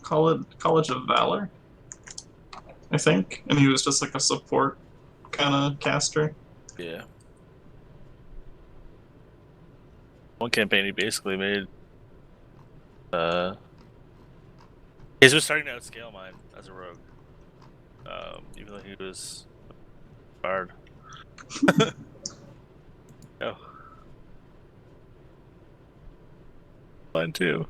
College of Valor, I think, and he was just like a support kind of caster. Yeah. One campaign he basically made he was starting to outscale mine as a rogue. Even though he was a bard. Oh. Mine too.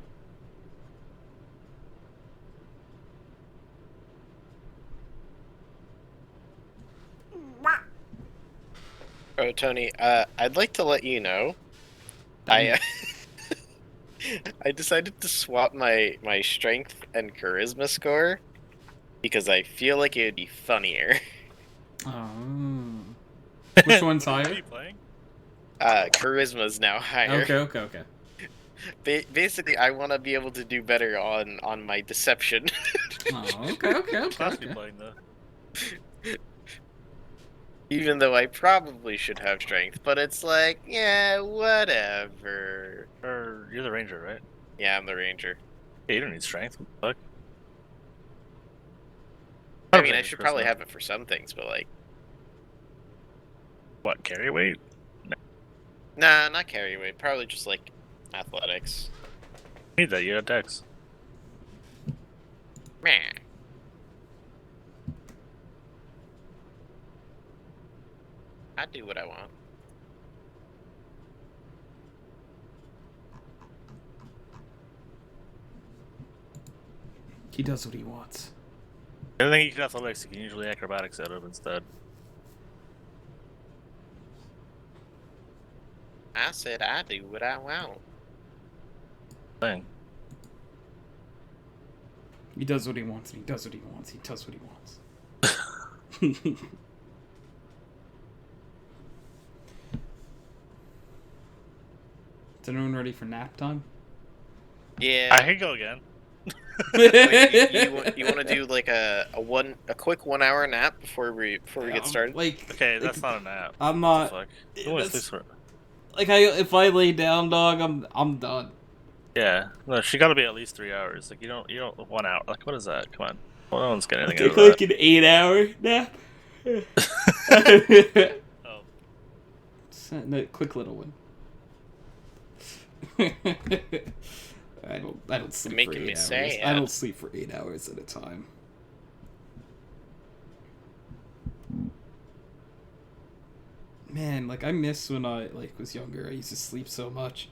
Oh, Tony. I'd like to let you know. I I decided to swap my strength and charisma score because I feel like it would be funnier. Oh. Which one's What are higher? you playing? Charisma's now higher. Okay. Basically, I want to be able to do better on my deception. Oh, okay. Class are you playing though? Even though I probably should have strength, but it's like, yeah, whatever. Or you're the ranger, right? Yeah, I'm the ranger. Yeah, you don't need strength. What the I mean, I should probably have it for some things, but like, What, carry weight? nah, not carry weight. Probably just like athletics. Need that, you have Dex. Meh. I do what I want. He does what he wants. The other thing you can athletics, you can usually acrobatics out of instead. I said I do what I want. Thing. He does what he wants, and he does what he wants. He does what he wants. Is everyone ready for nap time? Yeah. I can go again. Wait, you want to do like a quick 1 hour nap before we get started? Like, Okay, that's not a nap. I'm What not. the fuck? You only sleep for- Like, if I lay down, dog, I'm done. Yeah, no, she got to be at least 3 hours. Like you don't 1 hour. Like what is that? Come on, well, no one's getting anything Take out of like an 8-hour nap. that. Oh, No, quick little one. I don't sleep Making for 8 me hours. sad. I don't sleep for 8 hours at a time. Man, like I miss when I was younger. I used to sleep so much.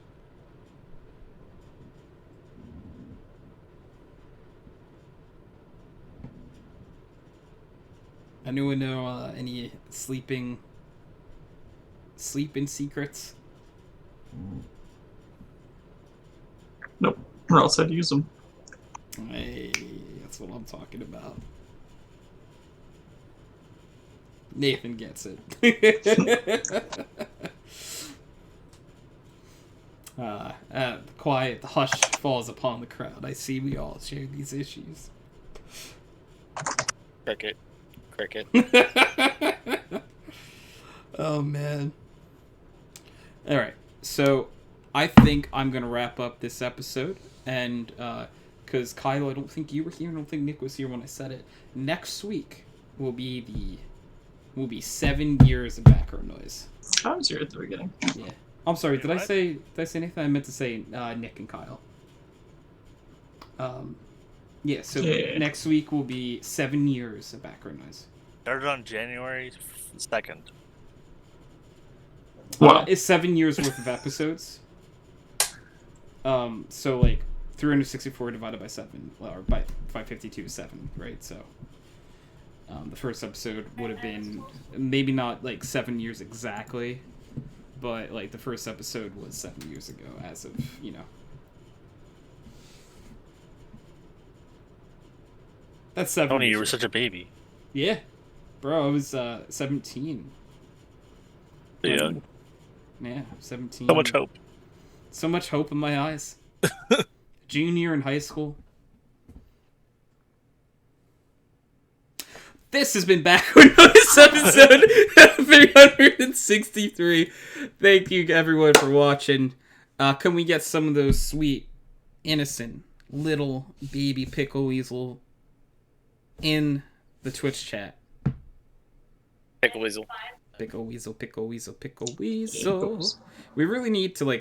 Anyone know any sleeping secrets? Nope. Or else I'd use them. Hey, that's what I'm talking about. Nathan gets it. Quiet, the hush falls upon the crowd. I see we all share these issues. Cricket. Oh, man. Alright, so I think I'm going to wrap up this episode. And, because Kyle, I don't think you were here. I don't think Nick was here when I said it. Next week will be 7 years of background noise. I was here at the beginning. Yeah. I'm sorry, did I What? say anything? I meant to say Nick and Kyle. Yeah, so Yeah. next week will be 7 years of background noise. started on January 2nd. Wow. It's 7 years worth of episodes. So like 364 divided by 7, or by 552 is 7, right? So the first episode would have been maybe not like 7 years exactly, but like the first episode was 7 years ago as of, That's 7 Tony, you years were ago. such a baby. Yeah. Bro, I was 17. Yeah. Yeah, 17. So much hope. So much hope in my eyes. Junior in high school. This has been Backward Noise episode 363. Thank you everyone for watching. Can we get some of those sweet, innocent, little baby pickle weasel in the Twitch chat? Pickle weasel. Pickle weasel, pickle weasel, pickle weasel. We really need to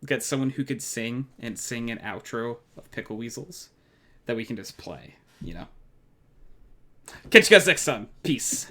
get someone who could sing an outro of pickle weasels that we can just play, Catch you guys next time. Peace.